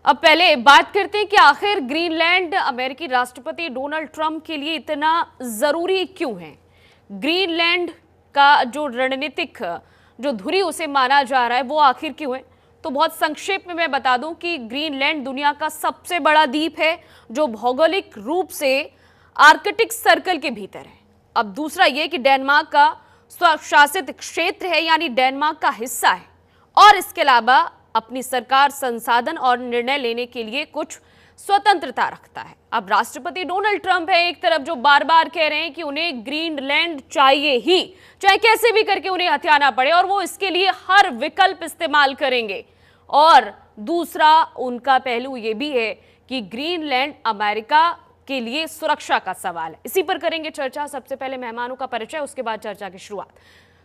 अब पहले बात करते हैं कि आखिर ग्रीनलैंड अमेरिकी राष्ट्रपति डोनाल्ड ट्रंप के लिए इतना जरूरी क्यों है। ग्रीनलैंड का जो रणनीतिक जो धुरी उसे माना जा रहा है वो आखिर क्यों है। तो बहुत संक्षेप में मैं बता दूं कि ग्रीनलैंड दुनिया का सबसे बड़ा द्वीप है जो भौगोलिक रूप से आर्कटिक सर्कल के भीतर है। अब दूसरा ये कि डेनमार्क का स्वशासित क्षेत्र है, यानी डेनमार्क का हिस्सा है, और इसके अलावा अपनी सरकार संसाधन और निर्णय लेने के लिए कुछ स्वतंत्रता रखता है। अब राष्ट्रपति डोनाल्ड ट्रंप है एक तरफ जो बार बार कह रहे हैं कि उन्हें ग्रीनलैंड चाहिए ही, चाहे कैसे भी करके उन्हें हथियाना पड़े, और वो इसके लिए हर विकल्प इस्तेमाल करेंगे। और दूसरा उनका पहलू ये भी है कि ग्रीनलैंड अमेरिका के लिए सुरक्षा का सवाल है। इसी पर करेंगे चर्चा। सबसे पहले मेहमानों का परिचय, उसके बाद चर्चा की शुरुआत।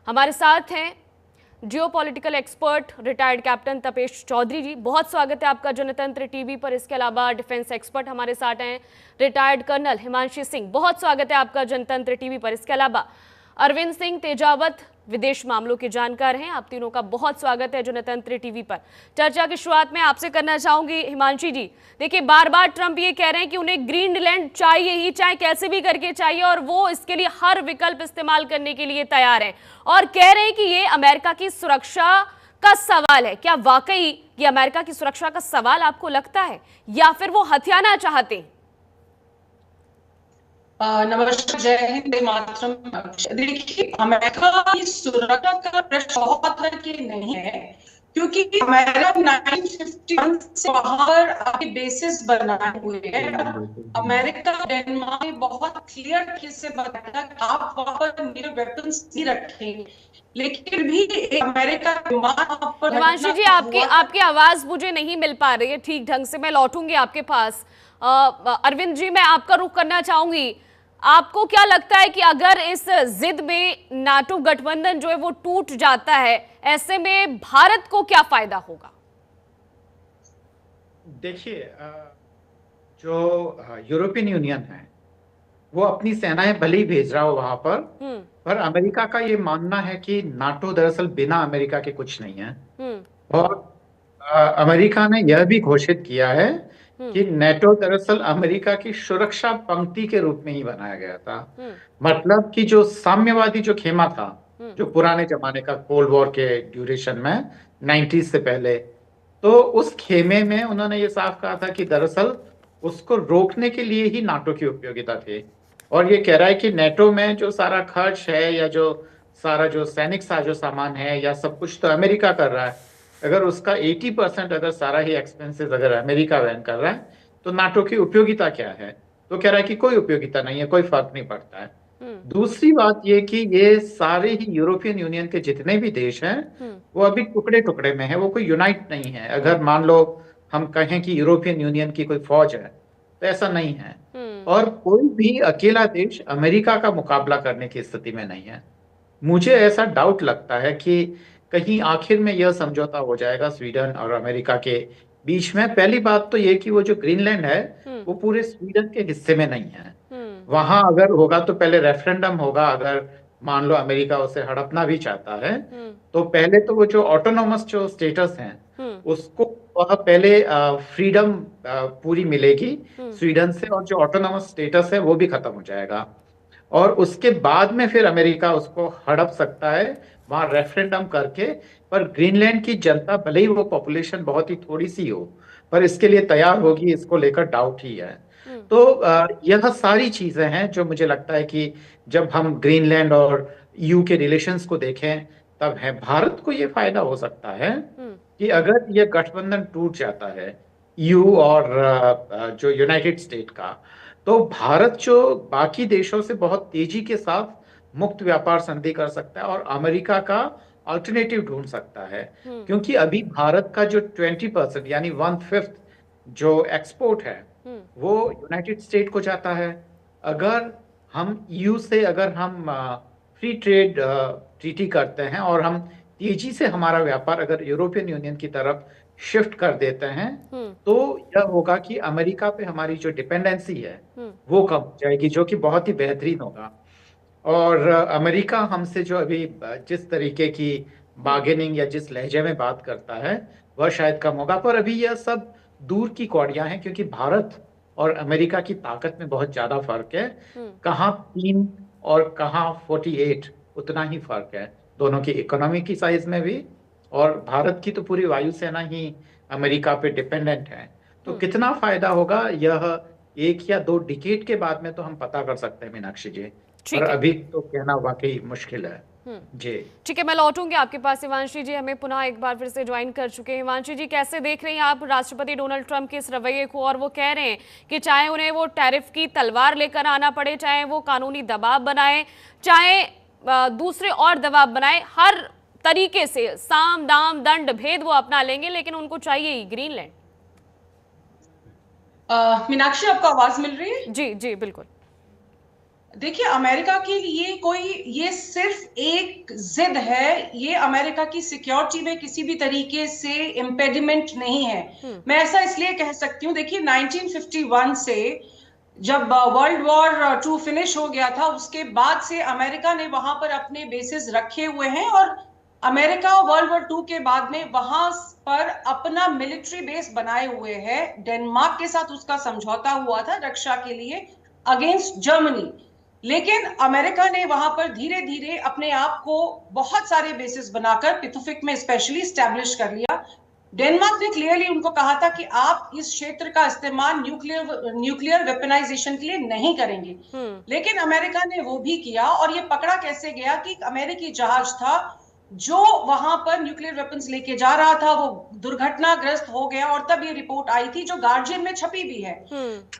हमारे साथ हैं geopolitical expert retired captain Tapesh Chaudhary ji, बहुत स्वागत है आपका जनतंत्र टीवी पर। इसके अलावा डिफेंस एक्सपर्ट हमारे साथ हैं रिटायर्ड कर्नल हिमांशी सिंह, बहुत स्वागत है आपका जनतंत्र टीवी पर। इसके अलावा अरविंद सिंह तेजावत, विदेश मामलों के जानकार हैं, आप तीनों का बहुत स्वागत है जनतंत्र टीवी पर। चर्चा की शुरुआत में आपसे करना चाहूंगी हिमांशी जी। देखिए, बार बार ट्रंप ये कह रहे हैं कि उन्हें ग्रीनलैंड चाहिए ही, चाहे कैसे भी करके चाहिए, और वो इसके लिए हर विकल्प इस्तेमाल करने के लिए तैयार हैं, और कह रहे हैं कि ये अमेरिका की सुरक्षा का सवाल है। क्या वाकई ये अमेरिका की सुरक्षा का सवाल आपको लगता है, या फिर वो हथियाना चाहते हैं? नमस्कार, जय हिंद, जय मातरम। देखिए, अमेरिका की सुरक्षा का प्रश्न बहुत है कि नहीं है, क्योंकि अमेरिका 1951 से बाहर अपने बेसिस बनाए हुए है। अमेरिका डेनमार्क में बहुत क्लियर तरीके से बताया कि आप वहां पर न्यूक्लियर वेपन्स नहीं रखेंगे, लेकिन भी अमेरिका हिमांशी जी, आपकी आवाज मुझे नहीं मिल पा रही है ठीक ढंग से, मैं लौटूंगी आपके पास। अरविंद जी, मैं आपका रुख करना चाहूंगी। आपको क्या लगता है कि अगर इस जिद में नाटो गठबंधन जो है वो टूट जाता है, ऐसे में भारत को क्या फायदा होगा? देखिए, जो यूरोपियन यूनियन है वो अपनी सेनाएं भले ही भेज रहा हो वहां पर अमेरिका का ये मानना है कि नाटो दरअसल बिना अमेरिका के कुछ नहीं है। और अमेरिका ने यह भी घोषित किया है कि नेटो दरअसल अमेरिका की सुरक्षा पंक्ति के रूप में ही बनाया गया था। मतलब कि जो साम्यवादी जो खेमा था, जो पुराने जमाने का कोल्ड वॉर के ड्यूरेशन में 90s से पहले, तो उस खेमे में उन्होंने ये साफ कहा था कि दरअसल उसको रोकने के लिए ही नाटो की उपयोगिता थी। और ये कह रहा है कि नेटो में जो सारा खर्च है, या जो सारा जो सैनिक साजो सामान है, या सब कुछ तो अमेरिका कर रहा है। अगर उसका 80% अगर सारा ही एक्सपेंसेस अगर अमेरिका वहन कर रहा है, तो नाटो की उपयोगिता क्या है? तो कह रहा है कि कोई उपयोगिता नहीं है, कोई फर्क नहीं पड़ता है। दूसरी बात ये कि ये सारे ही यूरोपियन यूनियन के जितने भी देश हैं वो अभी टुकड़े टुकड़े में है, वो कोई यूनाइट नहीं है। अगर मान लो हम कहें कि यूरोपियन यूनियन की कोई फौज है, तो ऐसा नहीं है। और कोई भी अकेला देश अमेरिका का मुकाबला करने की स्थिति में नहीं है। मुझे ऐसा डाउट लगता है कि कहीं आखिर में यह समझौता हो जाएगा स्वीडन और अमेरिका के बीच में। पहली बात तो ये कि वो जो ग्रीनलैंड है वो पूरे स्वीडन के हिस्से में नहीं है। वहां अगर होगा तो पहले रेफरेंडम होगा। अगर मान लो अमेरिका उसे हड़पना भी चाहता है, तो पहले तो वो जो ऑटोनोमस जो स्टेटस है उसको वह पहले फ्रीडम पूरी मिलेगी स्वीडन से, और जो ऑटोनोमस स्टेटस है वो भी खत्म हो जाएगा। और उसके बाद में फिर अमेरिका उसको हड़प सकता है वहां रेफरेंडम करके। पर ग्रीनलैंड की जनता, भले ही वो पॉपुलेशन बहुत ही थोड़ी सी हो, पर इसके लिए तैयार होगी, इसको लेकर डाउट ही है। तो यह सारी चीजें हैं जो मुझे लगता है कि जब हम ग्रीनलैंड और ईयू के रिलेशंस को देखें, तब है भारत को ये फायदा हो सकता है कि अगर ये गठबंधन टूट जाता है ईयू और जो यूनाइटेड स्टेट का, तो भारत जो बाकी देशों से बहुत तेजी के साथ मुक्त व्यापार संधि कर सकता है और अमेरिका का अल्टरनेटिव ढूंढ सकता है। क्योंकि अभी भारत का जो 20% यानी 1/5 जो एक्सपोर्ट है वो यूनाइटेड स्टेट को जाता है। अगर हम ईयू से अगर हम फ्री ट्रेड ट्रीटी करते हैं और हम तेजी से हमारा व्यापार अगर यूरोपियन यूनियन की तरफ शिफ्ट कर देते हैं, तो यह होगा कि अमेरिका पे हमारी जो डिपेंडेंसी है वो कम हो जाएगी, जो कि बहुत ही बेहतरीन होगा। और अमेरिका हमसे जो अभी जिस तरीके की बार्गेनिंग या जिस लहजे में बात करता है वह शायद कम होगा। पर अभी यह सब दूर की कौड़ियां हैं, क्योंकि भारत और अमेरिका की ताकत में बहुत ज्यादा फर्क है। कहाँ 3 और कहाँ 48, उतना ही फर्क है दोनों की इकोनॉमी की साइज में भी। और भारत की तो पूरी वायुसेना ही अमेरिका पे डिपेंडेंट है। तो कितना फायदा होगा यह 1 या 2 डिकेड के बाद में तो हम पता कर सकते हैं मीनाक्षी जी, पर ठीक है। अभी तो कहना वाकई मुश्किल है जी। ठीक है, मैं लौटूंगी आपके पास। हिमांशी जी हमें पुनः एक बार फिर से ज्वाइन कर चुके हैं। हिमांशी जी, कैसे देख रही हैं आप राष्ट्रपति डोनाल्ड ट्रंप के इस रवैये को? और वो कह रहे हैं कि चाहे उन्हें वो टैरिफ की तलवार लेकर आना पड़े, चाहे वो कानूनी दबाव बनाए, चाहे दूसरे और दबाव बनाए, हर तरीके से साम दाम दंड भेद वो अपना लेंगे, लेकिन उनको चाहिए ही ग्रीनलैंड। मीनाक्षी, आपको आवाज मिल रही है? जी जी बिल्कुल। देखिए, अमेरिका के लिए कोई ये सिर्फ एक जिद है, ये अमेरिका की सिक्योरिटी में किसी भी तरीके से इम्पेडिमेंट नहीं है। मैं ऐसा इसलिए कह सकती हूँ, देखिए 1951 से जब वर्ल्ड वॉर 2 फिनिश हो गया था, उसके बाद से अमेरिका ने वहां पर अपने बेसिस रखे हुए हैं। और अमेरिका वर्ल्ड वॉर 2 के बाद में वहां पर अपना मिलिट्री बेस बनाए हुए है। डेनमार्क के साथ उसका समझौता हुआ था रक्षा के लिए अगेंस्ट जर्मनी, लेकिन अमेरिका ने वहां पर धीरे धीरे अपने आप को बहुत सारे बेसिस बनाकर पैसिफिक में स्पेशली स्टैब्लिश कर लिया। डेनमार्क ने क्लियरली उनको कहा था कि आप इस क्षेत्र का इस्तेमाल न्यूक्लियर वेपनाइजेशन के लिए नहीं करेंगे, लेकिन अमेरिका ने वो भी किया। और ये पकड़ा कैसे गया कि अमेरिकी जहाज था जो वहां पर न्यूक्लियर वेपन्स लेके जा रहा था, वो दुर्घटनाग्रस्त हो गया। और तब ये रिपोर्ट आई थी, जो गार्जियन में छपी भी है।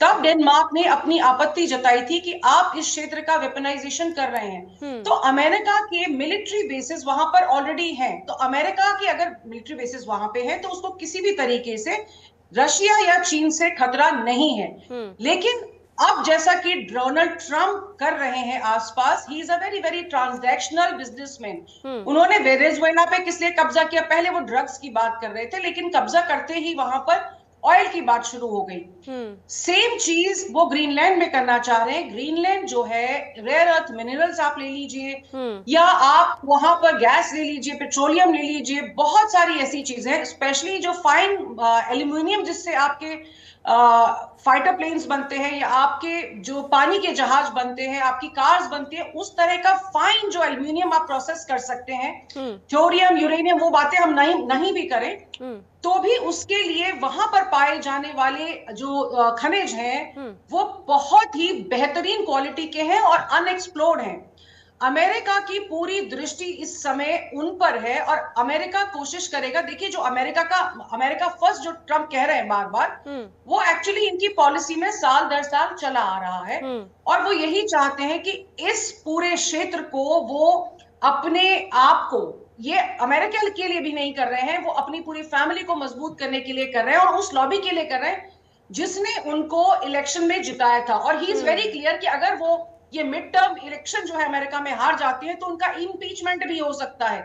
तब डेनमार्क ने अपनी आपत्ति जताई थी कि आप इस क्षेत्र का वेपनाइजेशन कर रहे हैं। तो अमेरिका के मिलिट्री बेसिस वहां पर ऑलरेडी हैं। तो अमेरिका की अगर मिलिट्री बेसिस वहां पे है तो उसको किसी भी तरीके से रशिया या चीन से खतरा नहीं है। लेकिन अब जैसा कि डोनाल्ड ट्रंप कर रहे हैं आसपास, he is a very very transactional businessman. उन्होंने वेनेजुएला पे किस लिए कब्जा किया? पहले वो ड्रग्स की बात कर रहे थे, लेकिन कब्जा करते ही वहां पर ऑयल की बात शुरू हो गई। सेम चीज वो ग्रीनलैंड में करना चाह रहे हैं। ग्रीनलैंड जो है, रेयर अर्थ मिनरल्स आप ले लीजिए, या आप वहां पर गैस ले लीजिए, पेट्रोलियम ले लीजिए, बहुत सारी ऐसी चीजें, स्पेशली जो फाइन एल्यूमिनियम जिससे आपके फाइटर प्लेन्स बनते हैं, या आपके जो पानी के जहाज बनते हैं, आपकी कार्स बनती है, उस तरह का फाइन जो एल्यूमिनियम आप प्रोसेस कर सकते हैं। थोरियम, यूरेनियम, वो बातें हम नहीं भी करें तो भी उसके लिए वहां पर पाए जाने वाले जो खनिज हैं वो बहुत ही बेहतरीन क्वालिटी के हैं और अनएक्सप्लोर्ड हैं। अमेरिका की पूरी दृष्टि इस समय उन पर है और अमेरिका कोशिश करेगा। देखिए, जो अमेरिका फर्स्ट जो ट्रम्प कह रहे हैं बार बार, वो एक्चुअली इनकी पॉलिसी में साल दर साल चला आ रहा है। और वो यही चाहते हैं कि इस पूरे क्षेत्र को वो अपने आप को, ये अमेरिका के लिए भी नहीं कर रहे हैं, वो अपनी पूरी फैमिली को मजबूत करने के लिए कर रहे हैं और उस लॉबी के लिए कर रहे हैं जिसने उनको इलेक्शन में जिताया था। और ही इज वेरी क्लियर कि अगर वो ये मिड टर्म इलेक्शन जो है अमेरिका में हार जाते हैं तो उनका इम्पीचमेंट भी हो सकता है।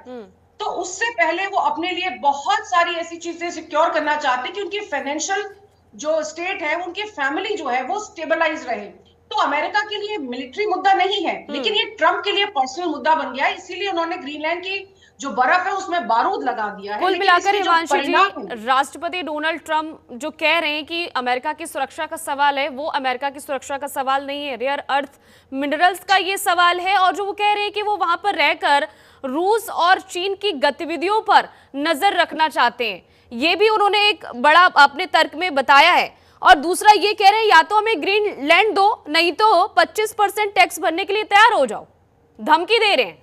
तो उससे पहले वो अपने लिए बहुत सारी ऐसी चीजें सिक्योर करना चाहते हैं कि उनकी फाइनेंशियल जो स्टेट है, उनकी फैमिली जो है वो स्टेबलाइज रहे। तो अमेरिका के लिए मिलिट्री मुद्दा नहीं है, लेकिन ये ट्रंप के लिए पर्सनल मुद्दा बन गया है। इसीलिए उन्होंने ग्रीनलैंड की जो बर्फ है उसमें बारूद लगा दिया है। कुल मिलाकर हिमांशु जी, राष्ट्रपति डोनाल्ड ट्रंप जो कह रहे हैं कि अमेरिका की सुरक्षा का सवाल है, वो अमेरिका की सुरक्षा का सवाल नहीं है, रेयर अर्थ मिनरल्स का ये सवाल है। और जो वो कह रहे हैं कि वो वहां पर रहकर रूस और चीन की गतिविधियों पर नजर रखना चाहते हैं, ये भी उन्होंने एक बड़ा अपने तर्क में बताया है। और दूसरा ये कह रहे हैं या तो हमें ग्रीन लैंड दो, नहीं तो 25% टैक्स भरने के लिए तैयार हो जाओ, धमकी दे रहे हैं।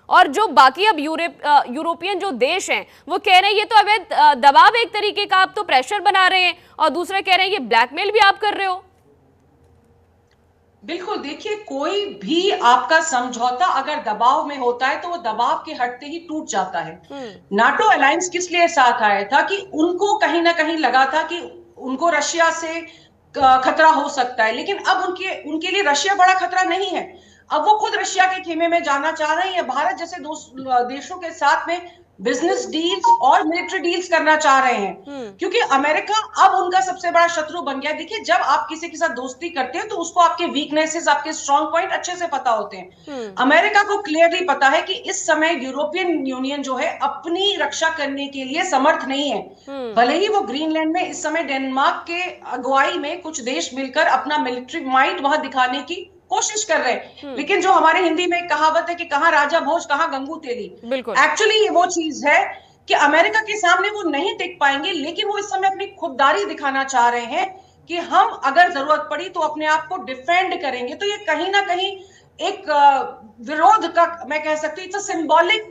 और जो बाकी अब यूरोपियन जो देश हैं वो कह रहे हैं ये तो अवैध दबाव एक तरीके का, आप तो प्रेशर बना रहे हैं, और दूसरा कह रहे हैं ये ब्लैकमेल भी आप कर रहे हो। बिल्कुल, देखिए, कोई भी आपका समझौता अगर दबाव में होता है तो वो दबाव के हटते ही टूट जाता है। नाटो अलायंस किस लिए साथ आया था? कि उनको कहीं ना कहीं लगा था कि उनको रशिया से खतरा हो सकता है, लेकिन अब उनके लिए रशिया बड़ा खतरा नहीं है। अब वो खुद रशिया के खेमे में जाना चाह रहे हैं, या भारत जैसे देशों के साथ में बिजनेस डील्स और मिलिट्री डील्स करना चाह रहे हैं, क्योंकि अमेरिका अब उनका सबसे बड़ा शत्रु बन गया। देखिए, जब आप किसी के साथ दोस्ती करते हैं तो उसको आपके वीकनेसेस, आपके स्ट्रॉन्ग पॉइंट अच्छे से पता होते हैं। अमेरिका को क्लियरली पता है कि इस समय यूरोपियन यूनियन जो है अपनी रक्षा करने के लिए समर्थ नहीं है। भले ही वो ग्रीनलैंड में इस समय डेनमार्क के अगुवाई में कुछ देश मिलकर अपना मिलिट्री माइट वहां दिखाने की कोशिश कर रहे हैं, लेकिन जो हमारे हिंदी में कहावत है कि कहां राजा भोज कहां गंगू तेली, एक्चुअली ये वो चीज है कि अमेरिका के सामने वो नहीं टिक पाएंगे, लेकिन वो इस समय अपनी खुददारी दिखाना चाह रहे हैं कि हम अगर जरूरत पड़ी तो अपने आप को डिफेंड करेंगे। तो ये कहीं ना कहीं एक विरोध का, मैं कह सकती हूँ, इट्स अ सिंबॉलिक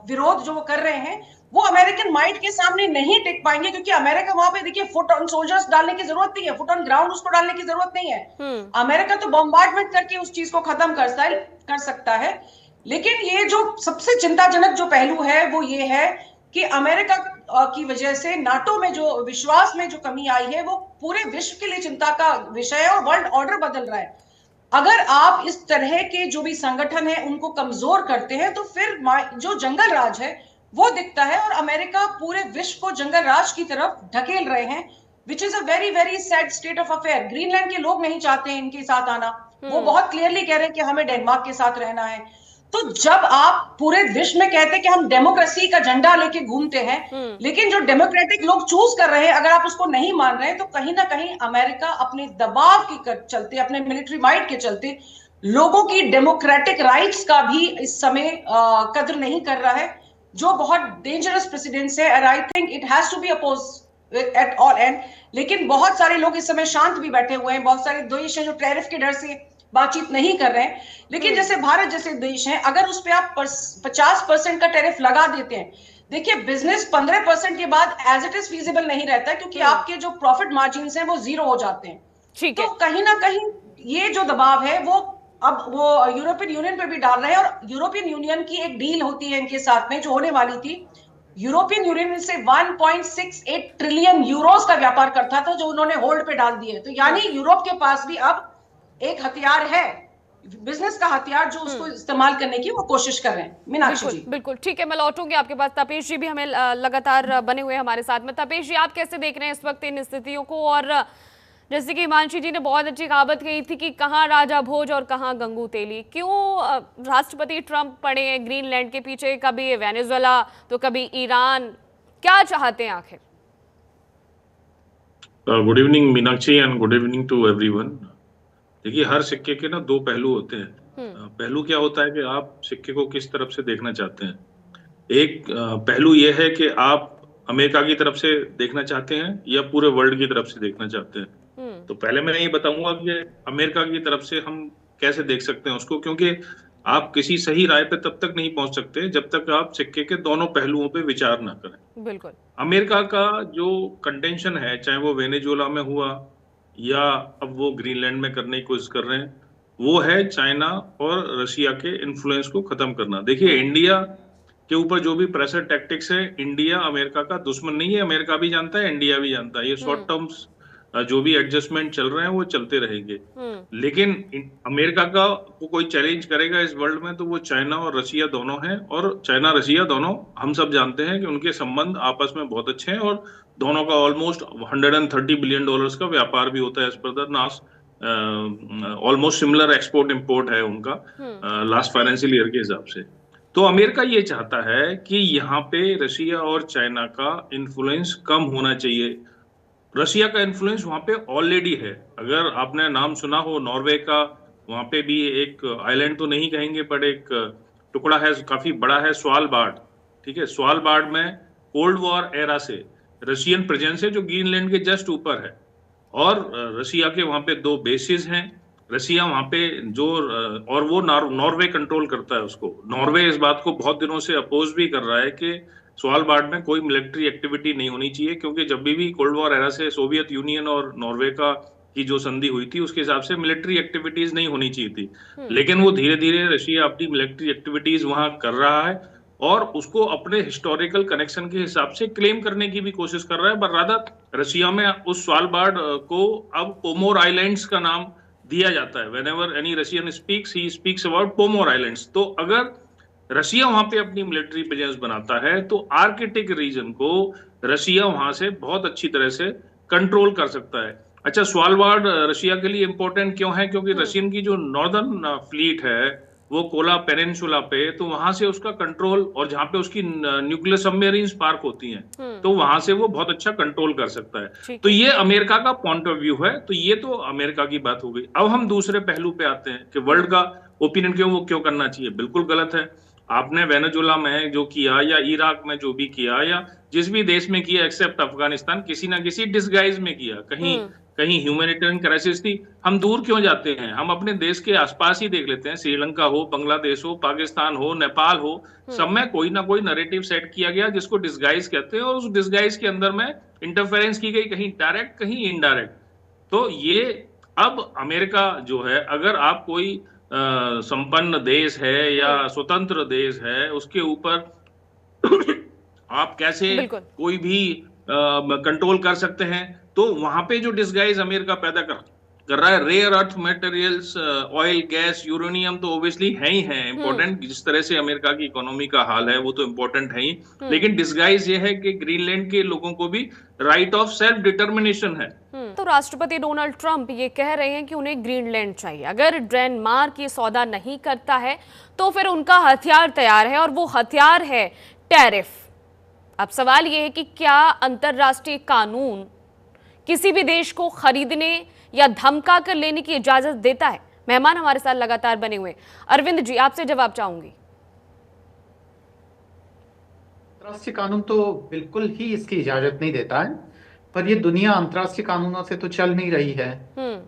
विरोध जो वो कर रहे हैं, वो अमेरिकन माइट के सामने नहीं टिक पाएंगे, क्योंकि अमेरिका वहां पे, देखिए, फुट ऑन सोल्जर्स डालने की जरूरत नहीं है, फुट ऑन ग्राउंड उसको डालने की जरूरत नहीं है। अमेरिका तो बॉम्बार्डमेंट करके उस चीज को खत्म कर सकता है। लेकिन ये जो सबसे चिंताजनक जो पहलू है वो ये है कि अमेरिका की वजह से नाटो में जो विश्वास में जो कमी आई है वो पूरे विश्व के लिए चिंता का विषय है, और वर्ल्ड ऑर्डर बदल रहा है। अगर आप इस तरह के जो भी संगठन है उनको कमजोर करते हैं तो फिर जो जंगल राज है वो दिखता है, और अमेरिका पूरे विश्व को जंगल राज की तरफ ढकेल रहे हैं, which is a very very sad state of affair. Greenland के लोग नहीं चाहते हैं इनके साथ आना, वो बहुत क्लियरली कह रहे हैं कि हमें डेनमार्क के साथ रहना है। तो जब आप पूरे विश्व में कहते हैं कि हम डेमोक्रेसी का झंडा लेके घूमते हैं, लेकिन जो डेमोक्रेटिक लोग चूज कर रहे हैं, अगर आप उसको नहीं मान रहे हैं, तो कहीं ना कहीं अमेरिका अपने दबाव के चलते, अपने मिलिट्री माइट के चलते, लोगों की डेमोक्रेटिक राइट्स का भी इस समय कद्र नहीं कर रहा है, जो बहुत डेंजरस प्रेसिडेंस है। And I think it has to be oppose at all end. लेकिन बहुत सारे लोग इस समय शांत भी बैठे हुए हैं, बहुत सारे देश हैं जो टैरिफ के डर से बातचीत नहीं कर रहे हैं। लेकिन जैसे भारत जैसे देश हैं, अगर उस पर आप 50% का टैरिफ लगा देते हैं, देखिए, बिजनेस 15% के बाद एज इट इज फीजिबल नहीं रहता, क्योंकि आपके जो प्रॉफिट मार्जिन हैं वो जीरो हो जाते हैं। तो कहीं ना कहीं ये जो दबाव है वो अब वो यूरोपियन यूनियन पे भी डाल रहे हैं, और यूरोपियन यूनियन की एक डील होती है इनके साथ में जो होने वाली थी। यूरोपियन यूनियन से 1.68 ट्रिलियन यूरोस का व्यापार करता था, जो उन्होंने होल्ड पे डाल दिए। तो यानी यूरोप के पास भी अब एक हथियार है, बिजनेस का हथियार, जो उसको इस्तेमाल करने की वो कोशिश कर रहे हैं। मीनाक्षी जी, बिल्कुल ठीक है, मैं लौटूंगी आपके पास। तपेश जी भी हमें लगातार बने हुए हमारे साथ में। तपेश जी, आप कैसे देख रहे हैं इस वक्त इन स्थितियों को? और जैसे कि हिमांशी जी ने बहुत अच्छी कहावत कही थी कि कहाँ राजा भोज और कहाँ गंगू तेली, क्यों राष्ट्रपति ट्रंप पड़े हैं ग्रीनलैंड के पीछे? कभी वेनेजुएला तो कभी ईरान, क्या चाहते हैं आखिर? Good evening Meenakshi and good evening to everyone. देखिए, हर सिक्के के ना दो पहलू होते हैं। पहलू क्या होता है कि आप सिक्के को किस तरफ से देखना चाहते हैं। एक पहलू यह है कि आप अमेरिका की तरफ से देखना चाहते हैं या पूरे वर्ल्ड की तरफ से देखना चाहते हैं। तो पहले मैं ये बताऊंगा कि अमेरिका की तरफ से हम कैसे देख सकते हैं उसको, क्योंकि आप किसी सही राय पे तब तक नहीं पहुंच सकते जब तक आप सिक्के के दोनों पहलुओं पे विचार ना करें। बिल्कुल। अमेरिका का जो कंटेंशन है, चाहे वो वेनेजुएला में हुआ या अब वो ग्रीनलैंड में करने की कोशिश कर रहे हैं, वो है चाइना और रशिया के इन्फ्लुएंस को खत्म करना। देखिए, इंडिया के ऊपर जो भी प्रेशर टैक्टिक्स है, इंडिया अमेरिका का दुश्मन नहीं है। अमेरिका भी जानता है, इंडिया भी जानता है। ये शॉर्ट टर्म्स जो भी एडजस्टमेंट चल रहे हैं वो चलते रहेंगे। लेकिन अमेरिका का को कोई चैलेंज करेगा इस वर्ल्ड में तो वो चाइना और रशिया दोनों हैं। और चाइना रशिया दोनों, हम सब जानते हैं कि उनके संबंध आपस में बहुत अच्छे हैं, और दोनों का ऑलमोस्ट $130 बिलियन का व्यापार भी होता है एज पर द नास। ऑलमोस्ट सिमिलर एक्सपोर्ट इंपोर्ट है उनका लास्ट फाइनेंशियल ईयर के हिसाब से। तो अमेरिका ये चाहता है कि यहाँ पे रशिया और चाइना का इन्फ्लुएंस कम होना चाहिए। रशिया का इन्फ्लुएंस वहां पे ऑलरेडी है। अगर आपने नाम सुना हो नॉर्वे का, वहां पे भी एक आइलैंड तो नहीं कहेंगे पर एक टुकड़ा है, काफी बड़ा है, स्वालबार्ड। ठीक है, स्वालबार्ड में कोल्ड वॉर एरा से रशियन प्रेजेंस है जो ग्रीनलैंड के जस्ट ऊपर है, और रशिया के वहां पे 2 बेसिस हैं। रशिया वहां पे जो और वो नॉर्वे कंट्रोल करता है उसको। नॉर्वे इस बात को बहुत दिनों से अपोज भी कर रहा है कि स्वालबार्ड में कोई मिलिट्री एक्टिविटी नहीं होनी चाहिए, क्योंकि जब भी कोल्ड वॉर एरा से सोवियत यूनियन और नॉर्वे की जो संधि हुई थी उसके हिसाब से मिलिट्री एक्टिविटीज नहीं होनी चाहिए थी। लेकिन वो धीरे धीरे रशिया अपनी मिलिट्री एक्टिविटीज वहां कर रहा है, और उसको अपने हिस्टोरिकल कनेक्शन के हिसाब से क्लेम करने की भी कोशिश कर रहा है। पर रादर रशिया में उस स्वालबार्ड को अब पोमोर आइलैंड्स का नाम दिया जाता है। Whenever any Russian speaks, he speaks about Pomor islands. तो अगर रशिया वहां पे अपनी मिलिट्री प्रेजेंस बनाता है, तो आर्कटिक रीजन को रशिया वहां से बहुत अच्छी तरह से कंट्रोल कर सकता है। अच्छा, स्वालबार्ड रशिया के लिए इंपॉर्टेंट क्यों है? क्योंकि रशियन की जो नॉर्दर्न फ्लीट है वो कोला पेनिनसुला पे, तो वहां से उसका कंट्रोल, और जहां पे उसकी न्यूक्लियर सबमरीन पार्क होती हैं, तो वहां से वो बहुत अच्छा कंट्रोल कर सकता है। तो ये अमेरिका का पॉइंट ऑफ व्यू है। तो ये तो अमेरिका की बात हो गई। अब हम दूसरे पहलू पे आते हैं कि वर्ल्ड का ओपिनियन क्यों, वो क्यों करना चाहिए। बिल्कुल गलत है। आपने वेनेजुला में जो किया या इराक में जो भी किया या जिस भी देश में किया एक्सेप्ट अफगानिस्तान, किसी ना किसी डिसगाइज में किया। कहीं कहीं ह्यूमैनिटेरियन क्राइसिस थी। हम दूर क्यों जाते हैं? हम अपने देश के आसपास ही देख लेते हैं। श्रीलंका हो, बांग्लादेश हो, पाकिस्तान हो, नेपाल हो, सब में कोई ना कोई नैरेटिव सेट किया गया जिसको डिसगाइज कहते हैं, और उस डिसगाइज के अंदर में इंटरफेरेंस की गई, कहीं डायरेक्ट कहीं इनडायरेक्ट। तो ये अब अमेरिका जो है, अगर आप कोई संपन्न देश है या स्वतंत्र देश है, उसके ऊपर आप कैसे कोई भी कंट्रोल कर सकते हैं? तो वहां पे जो डिसगाइज अमेरिका पैदा कर रहा है, rare earth materials, oil, gas, uranium, तो ऑब्वियसली है ही है इंपॉर्टेंट। जिस तरह से अमेरिका की इकोनॉमी का हाल है वो तो इंपॉर्टेंट है ही, लेकिन डिसगाइज ये है कि ग्रीनलैंड के लोगों को भी राइट ऑफ सेल्फ डिटर्मिनेशन है। तो राष्ट्रपति डोनाल्ड ट्रंप ये कह रहे हैं कि उन्हें ग्रीनलैंड चाहिए। अगर डेनमार्क ये सौदा नहीं करता है तो फिर उनका हथियार तैयार है, और वो हथियार है टैरिफ। अब सवाल ये है कि क्या अंतरराष्ट्रीय कानून किसी भी देश को खरीदने या धमका कर लेने की इजाजत देता है? मेहमान हमारे साथ लगातार बने हुए। अरविंद जी, आपसे जवाब चाहूंगी। अंतर्राष्ट्रीय कानून तो बिल्कुल ही इसकी इजाजत नहीं देता है, पर ये दुनिया अंतर्राष्ट्रीय कानूनों से तो चल नहीं रही है।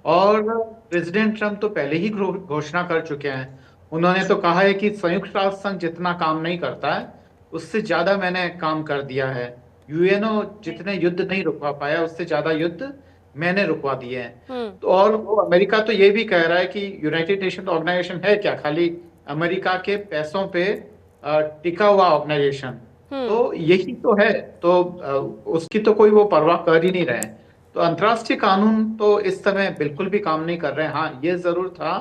और प्रेसिडेंट ट्रंप तो पहले ही घोषणा कर चुके हैं। उन्होंने तो कहा है कि संयुक्त राष्ट्र संघ जितना काम नहीं करता है उससे ज्यादा मैंने काम कर दिया है। यूएनओ जितने युद्ध नहीं रुकवा पाया उससे ज्यादा युद्ध मैंने रुकवा दिए हैं। तो और वो अमेरिका तो ये भी कह रहा है कि यूनाइटेड नेशन ऑर्गेनाइजेशन है क्या, खाली अमेरिका के पैसों पे टिका हुआ ऑर्गेनाइजेशन। तो यही तो है। तो उसकी तो कोई वो परवाह कर ही नहीं रहे। तो अंतर्राष्ट्रीय कानून तो इस समय बिल्कुल भी काम नहीं कर रहे हैं। हाँ, ये जरूर था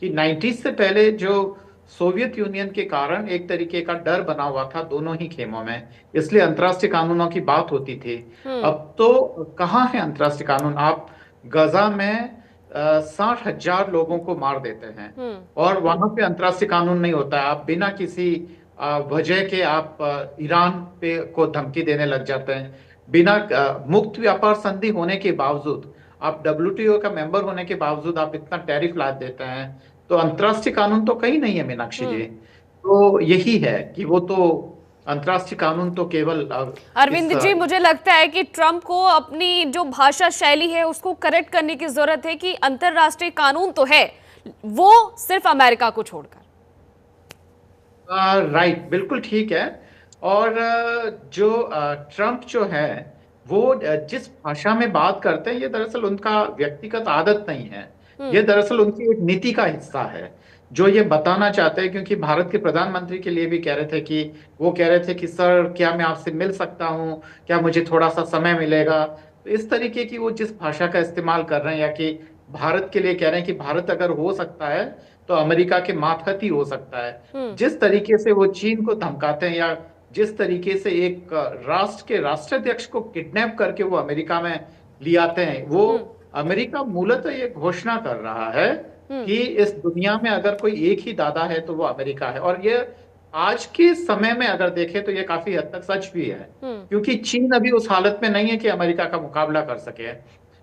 कि 90s से पहले जो सोवियत यूनियन के कारण एक तरीके का डर बना हुआ था दोनों ही खेमों में, इसलिए अंतर्राष्ट्रीय कानूनों की बात होती थी। अब तो कहाँ है अंतर्राष्ट्रीय कानून? आप गजा में 60,000 लोगों को मार देते हैं और वहां पे अंतर्राष्ट्रीय कानून नहीं होता है। आप बिना किसी वजह के आप ईरान पे को धमकी देने लग जाते हैं। बिना मुक्त व्यापार संधि होने के बावजूद, आप WTO का मेंबर होने के बावजूद आप इतना टैरिफ ला देते हैं। तो अंतर्राष्ट्रीय कानून तो कहीं नहीं है मीनाक्षी जी। तो यही है कि वो तो अंतर्राष्ट्रीय कानून तो केवल अरविंद जी, मुझे लगता है कि ट्रंप को अपनी जो भाषा शैली है उसको करेक्ट करने की जरूरत है कि अंतर्राष्ट्रीय कानून तो है, वो सिर्फ अमेरिका को छोड़कर। राइट, बिल्कुल ठीक है। और जो ट्रंप जो है वो जिस भाषा में बात करते हैं, ये दरअसल उनका व्यक्तिगत आदत नहीं है। ये दरअसल उनकी एक नीति का हिस्सा है जो ये बताना चाहते हैं। क्योंकि भारत के प्रधानमंत्री के लिए भी कह रहे थे कि वो कह रहे थे कि सर क्या मैं आपसे मिल सकता हूँ, क्या मुझे थोड़ा सा समय मिलेगा। तो इस तरीके की वो जिस भाषा का इस्तेमाल कर रहे हैं, या कि भारत के लिए कह रहे हैं कि भारत अगर हो सकता है तो अमेरिका के मातहत ही हो सकता है। जिस तरीके से वो चीन को धमकाते हैं, या जिस तरीके से एक राष्ट्र के राष्ट्राध्यक्ष को किडनैप करके वो अमेरिका में ले आते हैं, वो अमेरिका मूलतः ये घोषणा कर रहा है कि इस दुनिया में अगर कोई एक ही दादा है तो वो अमेरिका है। और ये आज के समय में अगर देखें तो ये काफी हद तक सच भी है, क्योंकि चीन अभी उस हालत में नहीं है कि अमेरिका का मुकाबला कर सके।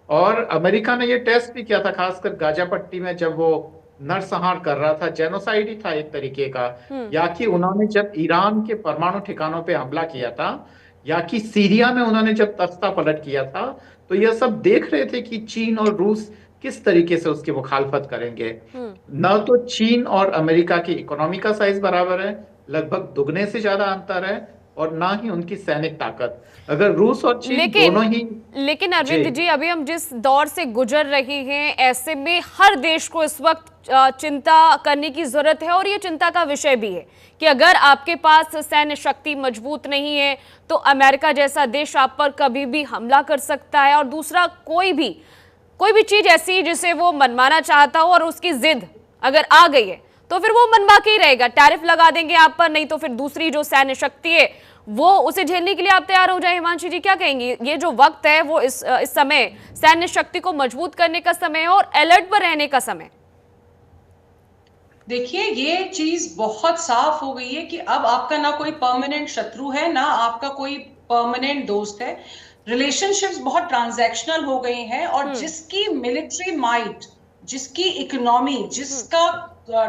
और अमेरिका ने ये टेस्ट भी किया था, खासकर गाजा पट्टी में जब वो नरसंहार कर रहा था, जेनोसाइड ही था एक तरीके का। या कि उन्होंने जब ईरान के परमाणु ठिकानों पे हमला किया था, या कि सीरिया में उन्होंने जब तख्ता पलट किया था, तो यह सब देख रहे थे कि चीन और रूस किस तरीके से उसकी मुखालफत करेंगे। न तो चीन और अमेरिका की इकोनॉमी का साइज बराबर है, लगभग दुगने से ज्यादा अंतर है, और ना ही उनकी सैनिक ताकत। अगर रूस और चीन दोनों ही। लेकिन अरविंद जी, अभी हम जिस दौर से गुजर रहे हैं, ऐसे में हर देश को इस वक्त चिंता करने की जरूरत है, और ये चिंता का विषय भी है कि अगर आपके पास सैन्य शक्ति मजबूत नहीं है तो अमेरिका जैसा देश आप पर कभी भी हमला कर सकता है। और दूसरा, कोई भी चीज ऐसी जिसे वो मनवाना चाहता हो और उसकी जिद अगर आ गई है तो फिर वो मनवा के ही रहेगा, टैरिफ लगा देंगे आप पर, नहीं तो फिर दूसरी जो सैन्य शक्ति है वो उसे झेलने के लिए आप तैयार हो जाए। हिमांशु जी क्या कहेंगे, ये जो वक्त है वो इस समय सैन्य शक्ति को मजबूत करने का समय है और अलर्ट पर रहने का समय? देखिए, ये चीज बहुत साफ हो गई है कि अब आपका ना कोई परमानेंट शत्रु है, ना आपका कोई परमानेंट दोस्त है। रिलेशनशिप्स बहुत ट्रांजैक्शनल हो गए हैं और जिसकी मिलिट्री माइट, जिसकी इकोनॉमी, जिसका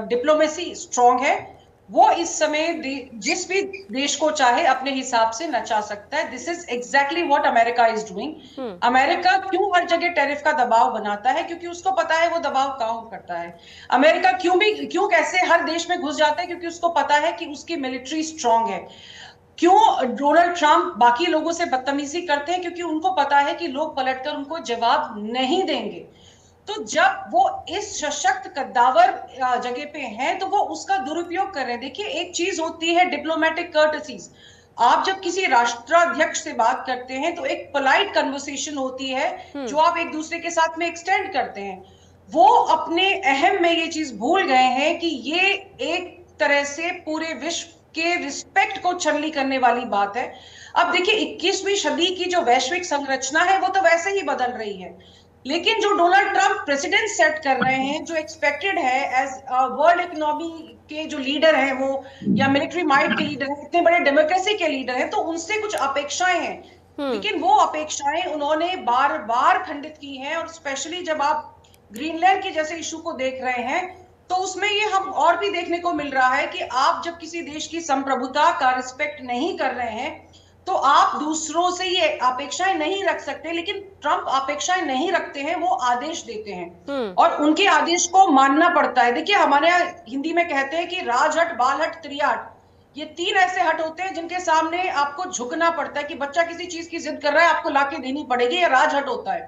डिप्लोमेसी स्ट्रांग है, वो इस समय जिस भी देश को चाहे अपने हिसाब से नचा सकता है। This is exactly what America is doing. America क्यों हर जगह टैरिफ का दबाव बनाता है? क्योंकि उसको पता है वो दबाव काम करता है। अमेरिका क्यों कैसे हर देश में घुस जाता है? क्योंकि उसको पता है कि उसकी मिलिट्री स्ट्रांग है। क्यों डोनाल्ड ट्रंप बाकी लोगों से बदतमीजी करते हैं? क्योंकि उनको पता है कि लोग पलटकर उनको जवाब नहीं देंगे। तो जब वो इस सशक्त कद्दावर जगह पे हैं तो वो उसका दुरुपयोग कर रहे हैं। देखिए, एक चीज होती है डिप्लोमेटिक कर्टसीज। आप जब किसी राष्ट्राध्यक्ष से बात करते हैं तो एक पोलाइट कन्वर्सेशन होती है जो आप एक दूसरे के साथ में एक्सटेंड करते हैं। वो अपने अहम में ये चीज भूल गए हैं कि ये एक तरह से पूरे विश्व के रिस्पेक्ट को छलनी करने वाली बात है। अब देखिए, 21वीं सदी की जो वैश्विक संरचना है वो तो वैसे ही बदल रही है, लेकिन जो डोनाल्ड ट्रंप प्रेसिडेंट सेट कर रहे हैं, जो एक्सपेक्टेड है एज वर्ल्ड इकोनॉमी के जो लीडर हैं वो, या मिलिट्री माइट के लीडर हैं, इतने बड़े डेमोक्रेसी के लीडर हैं, तो उनसे कुछ अपेक्षाएं हैं। लेकिन वो अपेक्षाएं उन्होंने बार बार खंडित की हैं। और स्पेशली जब आप ग्रीनलैंड के जैसे इशू को देख रहे हैं तो उसमें ये हम और भी देखने को मिल रहा है कि आप जब किसी देश की संप्रभुता का रिस्पेक्ट नहीं कर रहे हैं तो आप दूसरों से ये अपेक्षाएं नहीं रख सकते। लेकिन ट्रंप अपेक्षाएं नहीं रखते हैं, वो आदेश देते हैं और उनके आदेश को मानना पड़ता है। देखिए, हमारे यहाँ हिंदी में कहते हैं कि राजहट, बालहट, त्रियाट, ये 3 ऐसे हट होते हैं जिनके सामने आपको झुकना पड़ता है। कि बच्चा किसी चीज की जिद कर रहा है, आपको लाके देनी पड़ेगी, ये राजहट होता है।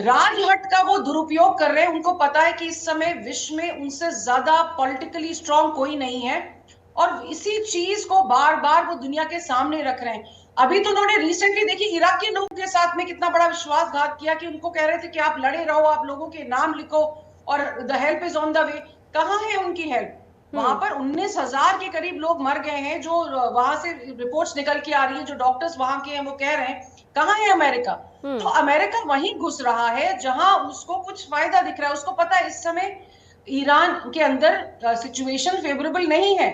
राजहट का वो दुरुपयोग कर रहे हैं। उनको पता है कि इस समय विश्व में उनसे ज्यादा पॉलिटिकली स्ट्रांग कोई नहीं है और इसी चीज को बार बार वो दुनिया के सामने रख रहे हैं। अभी तो उन्होंने रिसेंटली देखिए इराक के लोगों के साथ में कितना बड़ा विश्वासघात किया कि उनको कह रहे थे कि आप लड़े रहो, आप लोगों के नाम लिखो और the help is on the way. कहाँ है उनकी हेल्प? वहां पर 19,000 के करीब लोग मर गए हैं, जो वहां से रिपोर्ट्स निकल के आ रही है, जो डॉक्टर्स वहां के हैं वो कह रहे हैं। कहाँ है अमेरिका? तो अमेरिका वहीं घुस रहा है जहां उसको कुछ फायदा दिख रहा है। उसको पता है इस समय ईरान के अंदर सिचुएशन फेवरेबल नहीं है,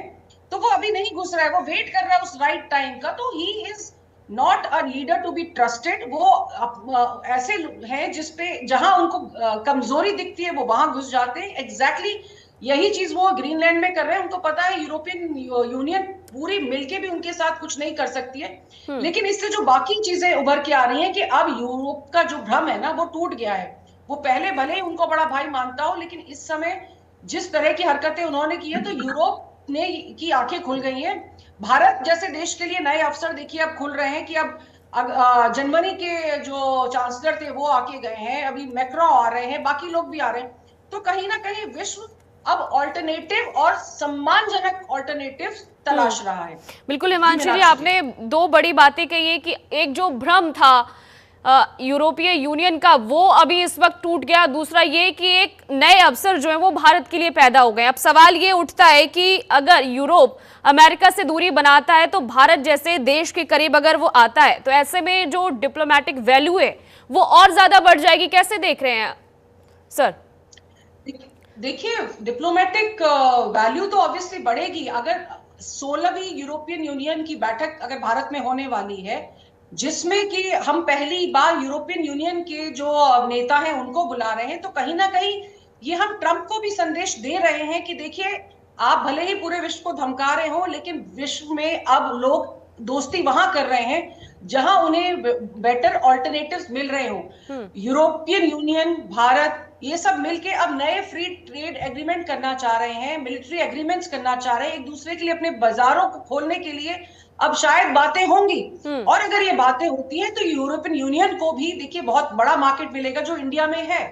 तो वो अभी नहीं घुस रहा है, वो वेट कर रहा है उस राइट टाइम का। तो he is not a leader to be trusted. वो ऐसे हैं जिसपे जहां उनको कमजोरी दिखती है वो वहां घुस जाते हैं। एग्जैक्टली यही चीज वो ग्रीनलैंड में कर रहे हैं। उनको पता है यूरोपियन यूनियन पूरी मिलके भी उनके साथ कुछ नहीं कर सकती है। लेकिन इससे जो बाकी चीजें उभर के आ रही हैं कि अब यूरोप का जो भ्रम है ना वो टूट गया है। वो पहले भले ही उनको बड़ा भाई मानता हो, लेकिन इस समय जिस तरह की हरकतें उन्होंने की है तो यूरोप ने की आंखें खुल गई हैं। भारत जैसे देश के लिए नए अवसर देखिए अब खुल रहे हैं कि अब जर्मनी के जो चांसलर थे वो आके गए हैं, अभी मैक्रो आ रहे हैं, बाकी लोग भी आ रहे हैं। तो कहीं ना कहीं विश्व अब ऑल्टरनेटिव और सम्मानजनक ऑल्टरनेटिव तलाश रहा है। बिल्कुल हिमांशु जी, आपने 2 बड़ी बातें कही है कि एक जो भ्रम था यूरोपीय यूनियन का वो अभी इस वक्त टूट गया, दूसरा ये कि एक नए अवसर जो है वो भारत के लिए पैदा हो गए। अब सवाल ये उठता है कि अगर यूरोप अमेरिका से दूरी बनाता है तो भारत जैसे देश के करीब अगर वो आता है तो ऐसे में जो डिप्लोमेटिक वैल्यू है वो और ज्यादा बढ़ जाएगी। कैसे देख रहे हैं सर? देखिए, डिप्लोमेटिक वैल्यू तो ऑब्वियसली बढ़ेगी। अगर 16वीं यूरोपियन यूनियन की बैठक अगर भारत में होने वाली है, जिसमें कि हम पहली बार यूरोपियन यूनियन के जो नेता हैं उनको बुला रहे हैं, तो कहीं ना कहीं ये हम ट्रंप को भी संदेश दे रहे हैं कि देखिए, आप भले ही पूरे विश्व को धमका रहे हो, लेकिन विश्व में अब लोग दोस्ती वहां कर रहे हैं जहां उन्हें बेटर ऑल्टरनेटिव्स मिल रहे हो। यूरोपियन यूनियन, भारत, ये सब मिलके अब नए फ्री ट्रेड एग्रीमेंट करना चाह रहे हैं, मिलिट्री एग्रीमेंट्स करना चाह रहे हैं, एक दूसरे के लिए अपने बाजारों को खोलने के लिए अब शायद बातें होंगी। और अगर ये बातें होती हैं तो यूरोपियन यूनियन को भी देखिए बहुत बड़ा मार्केट मिलेगा जो इंडिया में है,